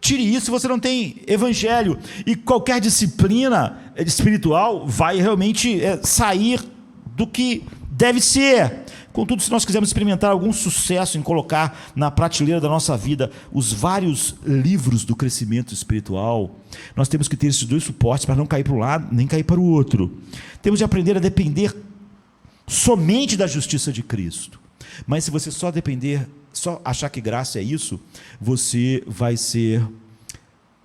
Tire isso se você não tem evangelho, e qualquer disciplina espiritual vai realmente sair do que deve ser. Contudo, se nós quisermos experimentar algum sucesso em colocar na prateleira da nossa vida os vários livros do crescimento espiritual, nós temos que ter esses dois suportes para não cair para um lado nem cair para o outro. Temos de aprender a depender somente da justiça de Cristo. Mas se você só achar que graça é isso, você vai ser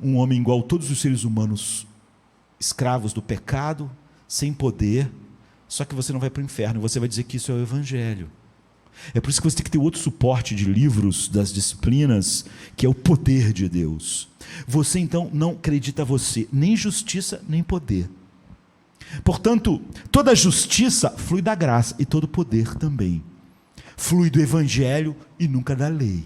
um homem igual a todos os seres humanos, escravos do pecado, sem poder. Só que você não vai para o inferno, você vai dizer que isso é o Evangelho. É por isso que você tem que ter outro suporte de livros, das disciplinas, que é o poder de Deus. Você então não acredita você, nem justiça, nem poder. Portanto, toda justiça flui da graça, e todo poder também. Flui do Evangelho e nunca da lei.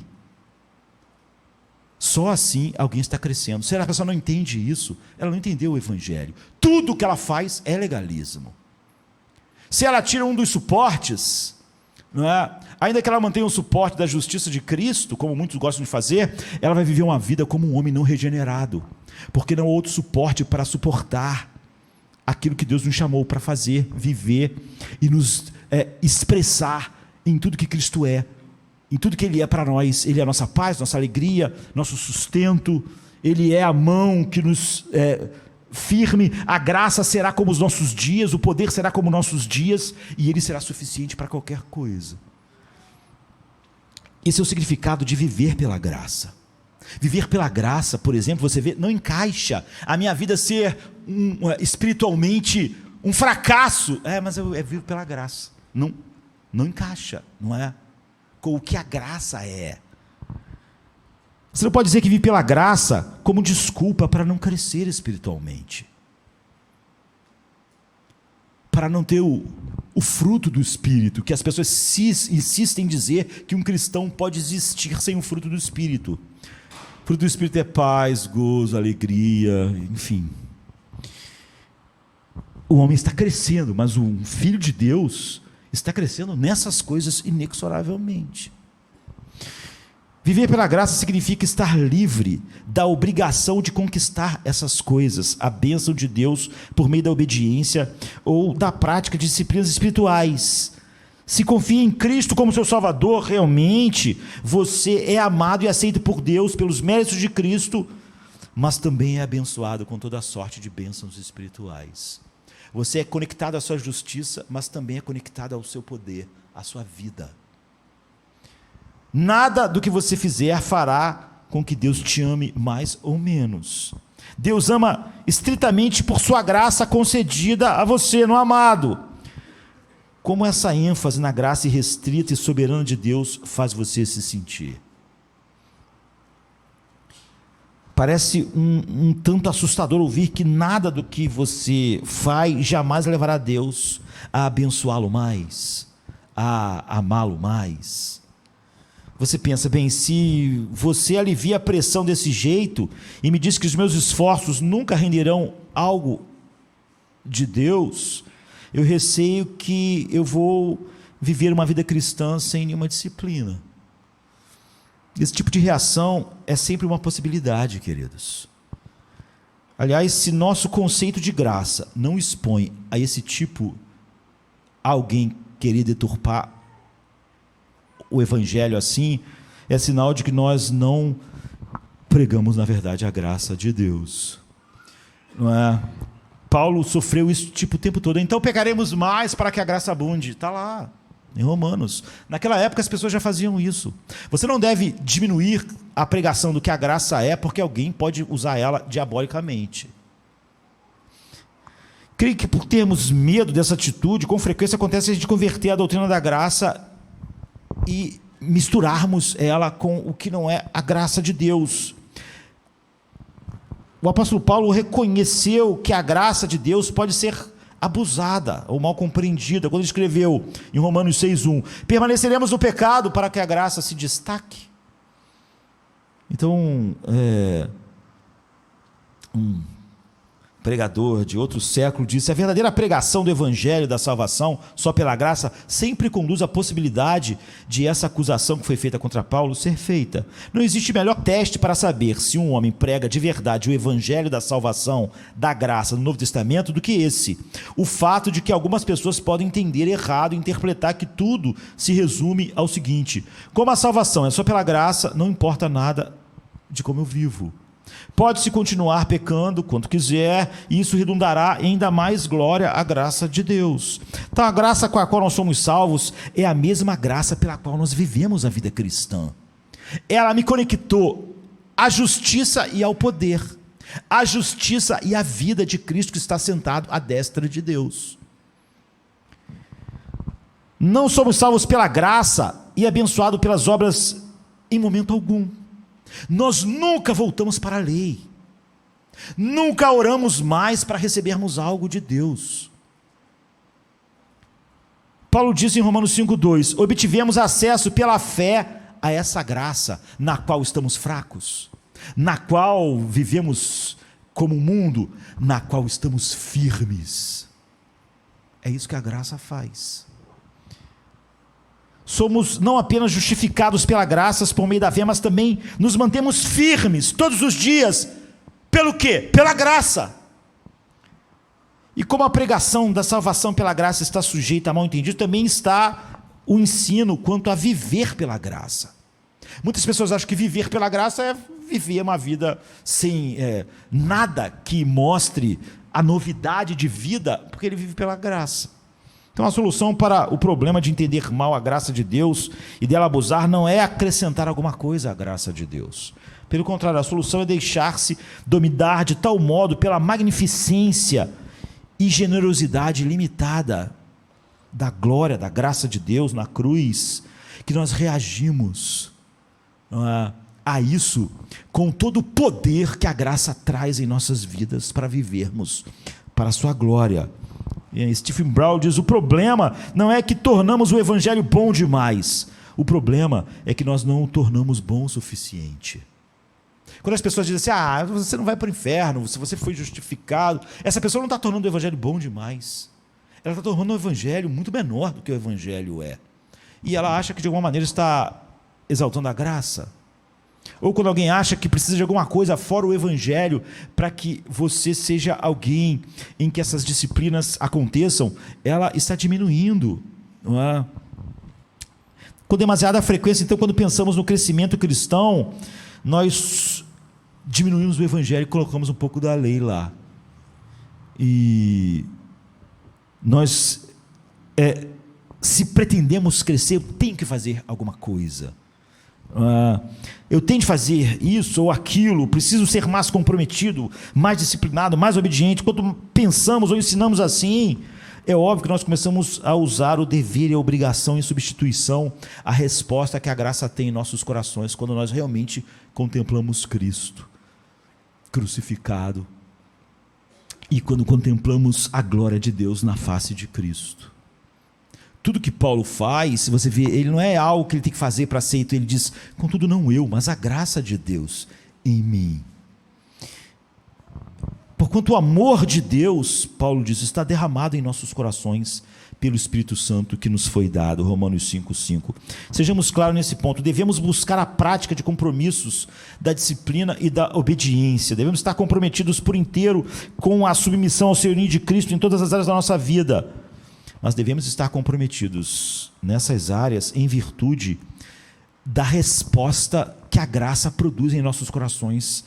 Só assim alguém está crescendo. Se a pessoa não entende isso, ela não entendeu o Evangelho. Tudo que ela faz é legalismo. Se ela tira um dos suportes, não é? Ainda que ela mantenha o suporte da justiça de Cristo, como muitos gostam de fazer, ela vai viver uma vida como um homem não regenerado, porque não há outro suporte para suportar aquilo que Deus nos chamou para fazer, viver e nos expressar em tudo que Cristo é, em tudo que Ele é para nós. Ele é a nossa paz, nossa alegria, nosso sustento. Ele é a mão que nos firme. A graça será como os nossos dias, o poder será como nossos dias, e Ele será suficiente para qualquer coisa. Esse é o significado de viver pela graça. Viver pela graça, por exemplo, você vê, não encaixa a minha vida ser espiritualmente um fracasso. Mas eu vivo pela graça. Não encaixa, não é? Com o que a graça é. Você não pode dizer que vive pela graça como desculpa para não crescer espiritualmente, para não ter o fruto do Espírito, que as pessoas insistem em dizer que um cristão pode existir sem o fruto do Espírito. O fruto do Espírito é paz, gozo, alegria, enfim. O homem está crescendo, mas o filho de Deus está crescendo nessas coisas inexoravelmente. Viver pela graça significa estar livre da obrigação de conquistar essas coisas, a bênção de Deus por meio da obediência ou da prática de disciplinas espirituais. Se confia em Cristo como seu Salvador, realmente você é amado e aceito por Deus pelos méritos de Cristo, mas também é abençoado com toda a sorte de bênçãos espirituais. Você é conectado à sua justiça, mas também é conectado ao seu poder, à sua vida. Nada do que você fizer fará com que Deus te ame mais ou menos. Deus ama estritamente por sua graça concedida a você, no amado. Como essa ênfase na graça irrestrita e soberana de Deus faz você se sentir? Parece um tanto assustador ouvir que nada do que você faz jamais levará Deus a abençoá-lo mais, a amá-lo mais. Você pensa, bem, se você alivia a pressão desse jeito e me diz que os meus esforços nunca renderão algo de Deus, eu receio que eu vou viver uma vida cristã sem nenhuma disciplina. Esse tipo de reação é sempre uma possibilidade, queridos. Aliás, se nosso conceito de graça não expõe a esse tipo, alguém querer deturpar o evangelho assim, é sinal de que nós não pregamos, na verdade, a graça de Deus. Não é? Paulo sofreu isso tipo o tempo todo. Então pecaremos mais para que a graça abunde. Está lá, em Romanos. Naquela época as pessoas já faziam isso. Você não deve diminuir a pregação do que a graça é, porque alguém pode usar ela diabolicamente. Creio que por termos medo dessa atitude, com frequência acontece a gente converter a doutrina da graça e misturarmos ela com o que não é a graça de Deus. O apóstolo Paulo reconheceu que a graça de Deus pode ser abusada ou mal compreendida, quando ele escreveu em Romanos 6:1, permaneceremos no pecado para que a graça se destaque. Então, pregador de outro século disse: a verdadeira pregação do evangelho da salvação só pela graça sempre conduz à possibilidade de essa acusação que foi feita contra Paulo ser feita. Não existe melhor teste para saber se um homem prega de verdade o evangelho da salvação da graça no Novo Testamento do que esse: o fato de que algumas pessoas podem entender errado e interpretar que tudo se resume ao seguinte: como a salvação é só pela graça, não importa nada de como eu vivo. Pode-se continuar pecando quanto quiser, e isso redundará em ainda mais glória à graça de Deus. Então a graça com a qual nós somos salvos é a mesma graça pela qual nós vivemos a vida cristã. Ela me conectou à justiça e ao poder, à justiça e à vida de Cristo que está sentado à destra de Deus. Não somos salvos pela graça e abençoados pelas obras em momento algum. Nós nunca voltamos para a lei, nunca oramos mais para recebermos algo de Deus. Paulo diz em Romanos 5:2, obtivemos acesso pela fé a essa graça, na qual estamos fracos, na qual vivemos como o mundo, na qual estamos firmes. É isso que a graça faz. Somos não apenas justificados pela graça por meio da fé, mas também nos mantemos firmes todos os dias. Pelo quê? Pela graça. E como a pregação da salvação pela graça está sujeita a mal entendido, também está o ensino quanto a viver pela graça. Muitas pessoas acham que viver pela graça é viver uma vida sem nada que mostre a novidade de vida, porque ele vive pela graça. Então a solução para o problema de entender mal a graça de Deus e dela abusar não é acrescentar alguma coisa à graça de Deus. Pelo contrário, a solução é deixar-se dominar de tal modo pela magnificência e generosidade limitada da glória, da graça de Deus na cruz, que nós reagimos a isso com todo o poder que a graça traz em nossas vidas para vivermos para a sua glória. Stephen Brown diz: o problema não é que tornamos o evangelho bom demais, o problema é que nós não o tornamos bom o suficiente. Quando as pessoas dizem assim: você não vai para o inferno, se você foi justificado, essa pessoa não está tornando o evangelho bom demais, ela está tornando o evangelho muito menor do que o evangelho é, e ela acha que de alguma maneira está exaltando a graça. Ou quando alguém acha que precisa de alguma coisa fora o evangelho para que você seja alguém em que essas disciplinas aconteçam, ela está diminuindo, não é? Com demasiada frequência, então, quando pensamos no crescimento cristão, nós diminuímos o evangelho e colocamos um pouco da lei lá. E nós, se pretendemos crescer, eu tenho que fazer alguma coisa. Eu tenho de fazer isso ou aquilo, preciso ser mais comprometido, mais disciplinado, mais obediente. Quando pensamos ou ensinamos assim, é óbvio que nós começamos a usar o dever e a obrigação em substituição à resposta que a graça tem em nossos corações, quando nós realmente contemplamos Cristo crucificado e quando contemplamos a glória de Deus na face de Cristo. tudo que Paulo faz, se você vê, ele não é algo que ele tem que fazer para ser aceito, ele diz, contudo não eu, mas a graça de Deus em mim. Porquanto o amor de Deus, Paulo diz, está derramado em nossos corações pelo Espírito Santo que nos foi dado, Romanos 5,5. Sejamos claros nesse ponto, devemos buscar a prática de compromissos da disciplina e da obediência, devemos estar comprometidos por inteiro com a submissão ao senhorio de Cristo em todas as áreas da nossa vida, mas devemos estar comprometidos nessas áreas em virtude da resposta que a graça produz em nossos corações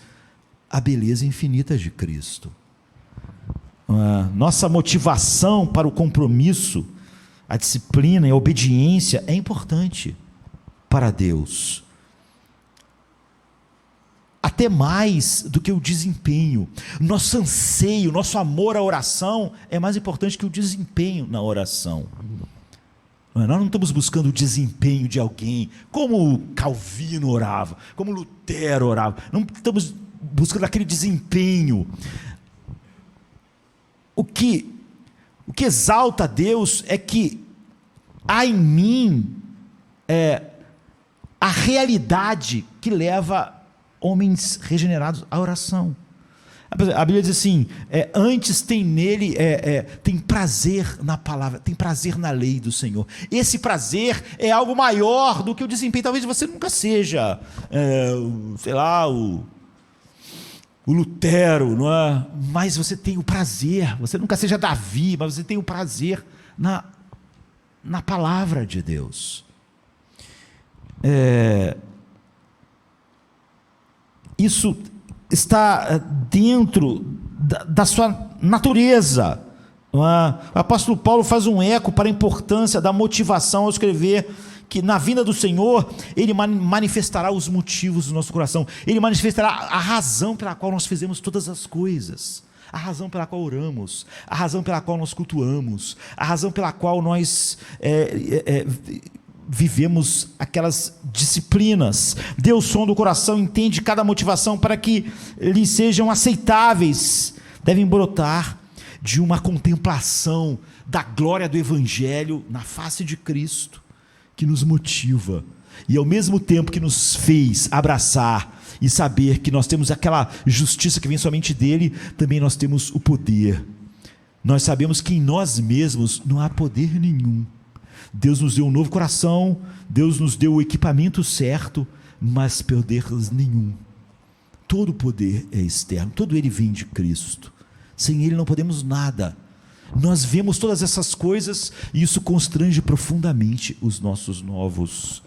à beleza infinita de Cristo. Nossa motivação para o compromisso, a disciplina e a obediência é importante para Deus, até mais do que o desempenho. Nosso anseio, nosso amor à oração é mais importante que o desempenho na oração. Nós não estamos buscando o desempenho de alguém, como Calvino orava, como Lutero orava, não estamos buscando aquele desempenho. O que exalta a Deus é que há em mim a realidade que leva homens regenerados à oração. A Bíblia diz assim, antes tem nele, tem prazer na palavra, tem prazer na lei do Senhor. Esse prazer é algo maior do que o desempenho. Talvez você nunca seja, sei lá, o Lutero, não é? Mas você tem o prazer, você nunca seja Davi, mas você tem o prazer na palavra de Deus. Isso está dentro da sua natureza. Não é? O apóstolo Paulo faz um eco para a importância da motivação ao escrever que na vinda do Senhor, Ele manifestará os motivos do nosso coração, Ele manifestará a razão pela qual nós fizemos todas as coisas, a razão pela qual oramos, a razão pela qual nós cultuamos, a razão pela qual nós vivemos aquelas disciplinas. Deus sonda o coração, entende cada motivação para que lhe sejam aceitáveis, devem brotar de uma contemplação da glória do Evangelho na face de Cristo, que nos motiva, e ao mesmo tempo que nos fez abraçar e saber que nós temos aquela justiça que vem somente dele, também nós temos o poder. Nós sabemos que em nós mesmos não há poder nenhum. Deus nos deu um novo coração, Deus nos deu o equipamento certo, mas poder nenhum. Todo poder é externo, todo ele vem de Cristo. Sem ele não podemos nada. Nós vemos todas essas coisas e isso constrange profundamente os nossos novos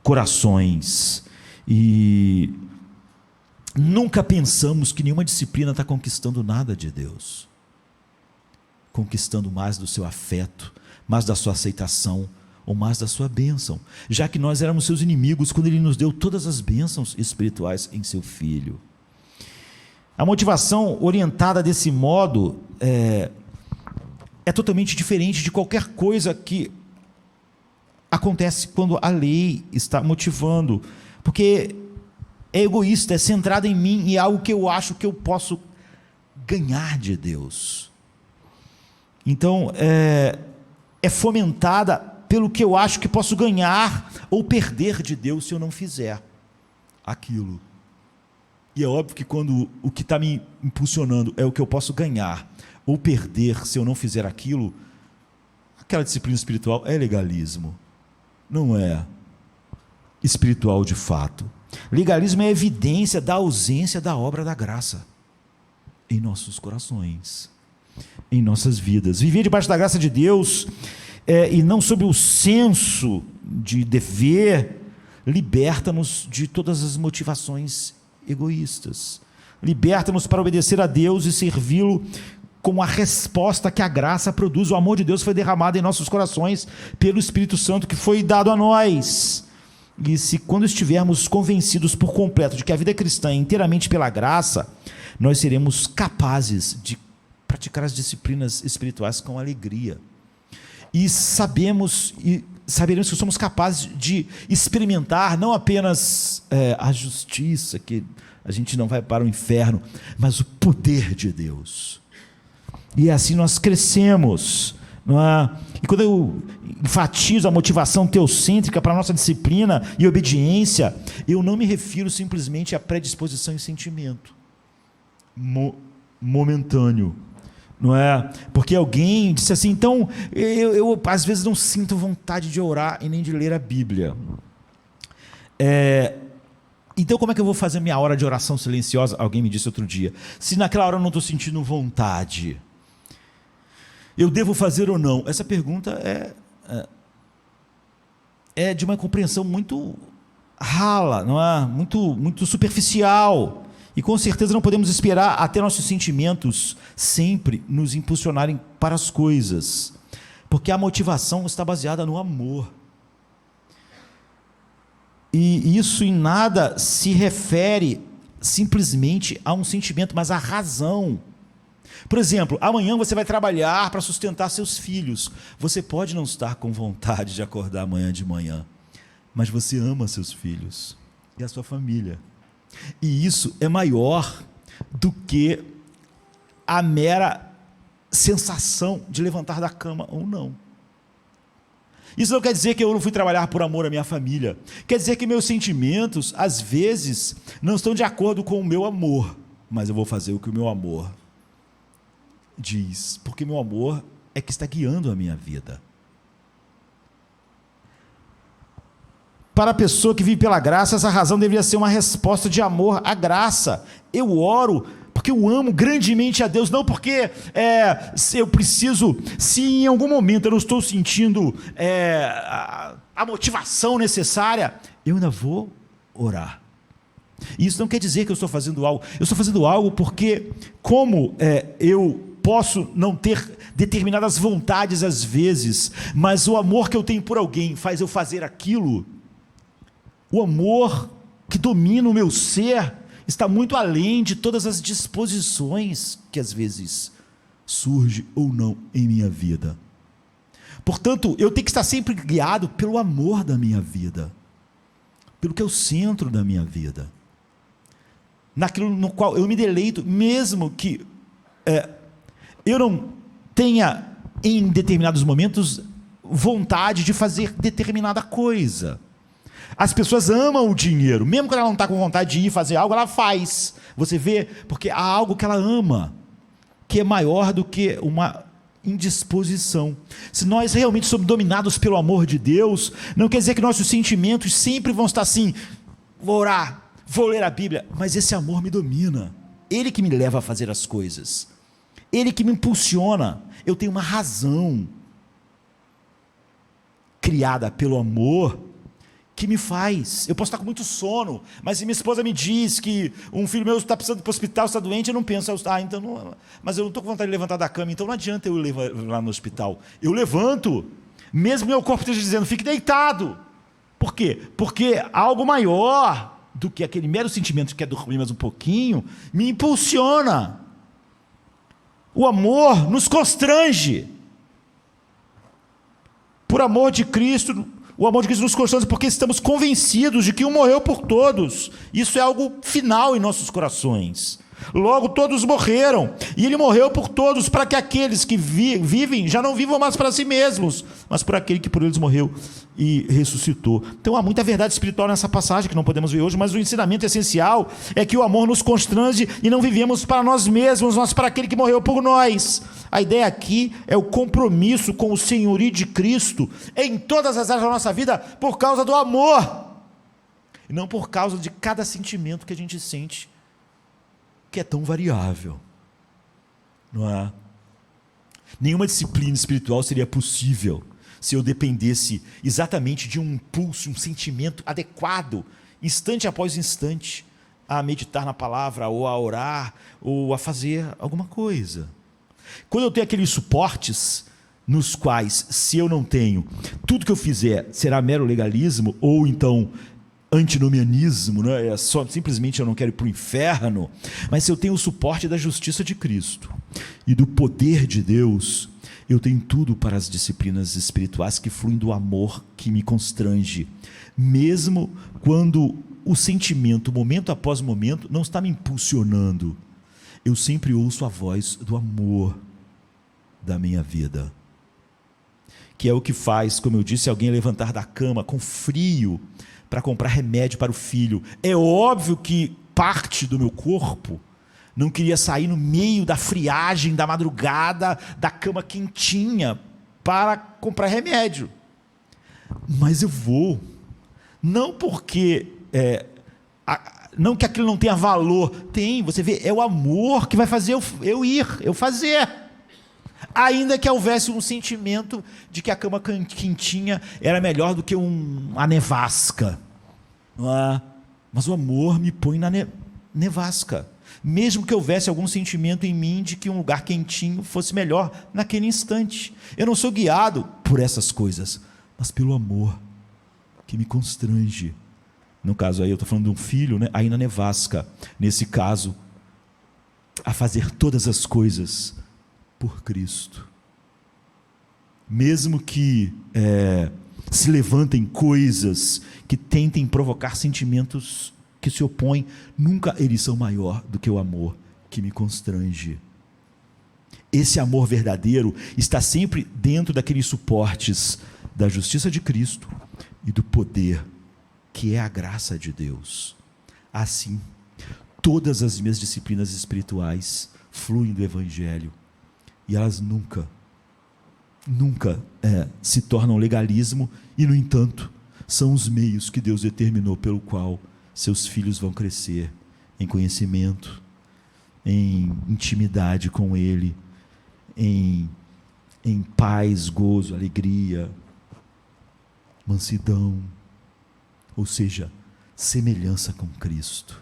corações. E nunca pensamos que nenhuma disciplina está conquistando nada de Deus, conquistando mais do seu afeto, mais da sua aceitação, ou mais da sua bênção, já que nós éramos seus inimigos quando Ele nos deu todas as bênçãos espirituais em seu Filho. A motivação orientada desse modo é totalmente diferente de qualquer coisa que acontece quando a lei está motivando, porque é egoísta, é centrada em mim e é algo que eu acho que eu posso ganhar de Deus. Então, é fomentada pelo que eu acho que posso ganhar ou perder de Deus se eu não fizer aquilo. E é óbvio que quando o que está me impulsionando é o que eu posso ganhar ou perder se eu não fizer aquilo, aquela disciplina espiritual é legalismo, não é espiritual de fato. Legalismo é evidência da ausência da obra da graça em nossos corações, em nossas vidas. Viver debaixo da graça de Deus e não sob o senso de dever, liberta-nos de todas as motivações egoístas, liberta-nos para obedecer a Deus e servi-lo como a resposta que a graça produz. O amor de Deus foi derramado em nossos corações pelo Espírito Santo que foi dado a nós. E se quando estivermos convencidos por completo de que a vida cristã é inteiramente pela graça, nós seremos capazes de praticar as disciplinas espirituais com alegria. E saberemos que somos capazes de experimentar não apenas a justiça, que a gente não vai para o inferno, mas o poder de Deus. E assim nós crescemos não é? E quando eu enfatizo a motivação teocêntrica para a nossa disciplina e obediência, eu não me refiro simplesmente à predisposição e sentimento momentâneo, não é? Porque alguém disse assim, então, eu às vezes não sinto vontade de orar e nem de ler a Bíblia. Então como é que eu vou fazer minha hora de oração silenciosa? Alguém me disse outro dia, se naquela hora eu não estou sentindo vontade, eu devo fazer ou não? Essa pergunta é de uma compreensão muito rala, não é? Muito superficial, e com certeza não podemos esperar até nossos sentimentos sempre nos impulsionarem para as coisas, porque a motivação está baseada no amor, e isso em nada se refere simplesmente a um sentimento, mas à razão. Por exemplo, amanhã você vai trabalhar para sustentar seus filhos. Você pode não estar com vontade de acordar amanhã de manhã, mas você ama seus filhos e a sua família. E isso é maior do que a mera sensação de levantar da cama ou não. Isso não quer dizer que eu não fui trabalhar por amor à minha família. Quer dizer que meus sentimentos, às vezes, não estão de acordo com o meu amor, mas eu vou fazer o que o meu amor diz, porque meu amor é que está guiando a minha vida. Para a pessoa que vive pela graça, essa razão deveria ser uma resposta de amor à graça. Eu oro porque eu amo grandemente a Deus, não porque eu preciso, se em algum momento eu não estou sentindo a motivação necessária, eu ainda vou orar. Isso não quer dizer que eu estou fazendo algo, eu estou fazendo algo porque, como eu posso não ter determinadas vontades às vezes, mas o amor que eu tenho por alguém faz eu fazer aquilo, o amor que domina o meu ser está muito além de todas as disposições que às vezes surge ou não em minha vida. Portanto, eu tenho que estar sempre guiado pelo amor da minha vida, pelo que é o centro da minha vida, naquilo no qual eu me deleito, mesmo que eu não tenha em determinados momentos vontade de fazer determinada coisa. As pessoas amam o dinheiro, mesmo quando ela não está com vontade de ir fazer algo, ela faz. Você vê, porque há algo que ela ama, que é maior do que uma indisposição. Se nós realmente somos dominados pelo amor de Deus, não quer dizer que nossos sentimentos sempre vão estar assim, vou orar, vou ler a Bíblia, mas esse amor me domina, Ele que me leva a fazer as coisas, Ele que me impulsiona. Eu tenho uma razão criada pelo amor que me faz, eu posso estar com muito sono, mas se minha esposa me diz que um filho meu está precisando ir para o hospital, está doente, eu não penso, então não, mas eu não estou com vontade de levantar da cama, então não adianta eu levar lá no hospital, eu levanto, mesmo meu corpo esteja dizendo, fique deitado. Por quê? Porque algo maior do que aquele mero sentimento que quer dormir mais um pouquinho, me impulsiona. O amor nos constrange, por amor de Cristo. O amor de Cristo nos constrange porque estamos convencidos de que um morreu por todos. Isso é algo final em nossos corações. Logo, todos morreram, e Ele morreu por todos, para que aqueles que vivem já não vivam mais para si mesmos, mas por aquele que por eles morreu e ressuscitou. Então há muita verdade espiritual nessa passagem que não podemos ver hoje, mas o ensinamento essencial é que o amor nos constrange e não vivemos para nós mesmos, mas para aquele que morreu por nós. A ideia aqui é o compromisso com o senhorio de Cristo em todas as áreas da nossa vida por causa do amor, e não por causa de cada sentimento que a gente sente, que é tão variável, não é? Nenhuma disciplina espiritual seria possível se eu dependesse exatamente de um impulso, um sentimento adequado, instante após instante, a meditar na palavra, ou a orar, ou a fazer alguma coisa. Quando eu tenho aqueles suportes, nos quais, se eu não tenho, tudo que eu fizer será mero legalismo, ou então antinomianismo, né? Simplesmente eu não quero ir para o inferno, mas se eu tenho o suporte da justiça de Cristo e do poder de Deus, eu tenho tudo para as disciplinas espirituais que fluem do amor que me constrange, mesmo quando o sentimento, momento após momento, não está me impulsionando. Eu sempre ouço a voz do amor da minha vida. que é o que faz, como eu disse, alguém levantar da cama com frio para comprar remédio para o filho. É óbvio que parte do meu corpo não queria sair no meio da friagem da madrugada, da cama quentinha, para comprar remédio. Mas eu vou. Não porque... não que aquilo não tenha valor. Tem, você vê, é o amor que vai fazer eu ir, eu fazer. Ainda que houvesse um sentimento de que a cama quentinha era melhor do que a nevasca. Mas o amor me põe na nevasca. Mesmo que houvesse algum sentimento em mim de que um lugar quentinho fosse melhor naquele instante. Eu não sou guiado por essas coisas, mas pelo amor que me constrange. No caso aí, eu estou falando de um filho, né? Aí na nevasca. Nesse caso, a fazer todas as coisas por Cristo. Mesmo que se levantem coisas que tentem provocar sentimentos que se opõem, nunca eles são maior do que o amor que me constrange. Esse amor verdadeiro está sempre dentro daqueles suportes da justiça de Cristo e do poder que é a graça de Deus. Assim, todas as minhas disciplinas espirituais fluem do Evangelho e elas nunca se tornam legalismo e, no entanto, são os meios que Deus determinou pelo qual seus filhos vão crescer em conhecimento, em intimidade com Ele, em paz, gozo, alegria, mansidão, ou seja, semelhança com Cristo.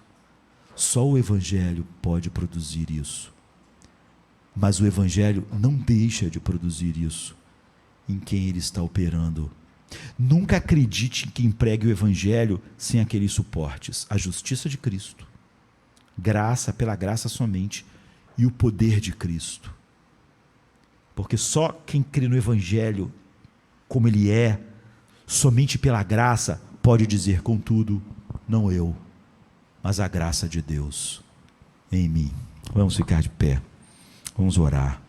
Só o Evangelho pode produzir isso. Mas o Evangelho não deixa de produzir isso em quem ele está operando. Nunca acredite em quem pregue o Evangelho sem aqueles suportes: a justiça de Cristo, graça pela graça somente, e o poder de Cristo. Porque só quem crê no Evangelho como ele é, somente pela graça, pode dizer: contudo, não eu, mas a graça de Deus em mim. Vamos ficar de pé, vamos orar.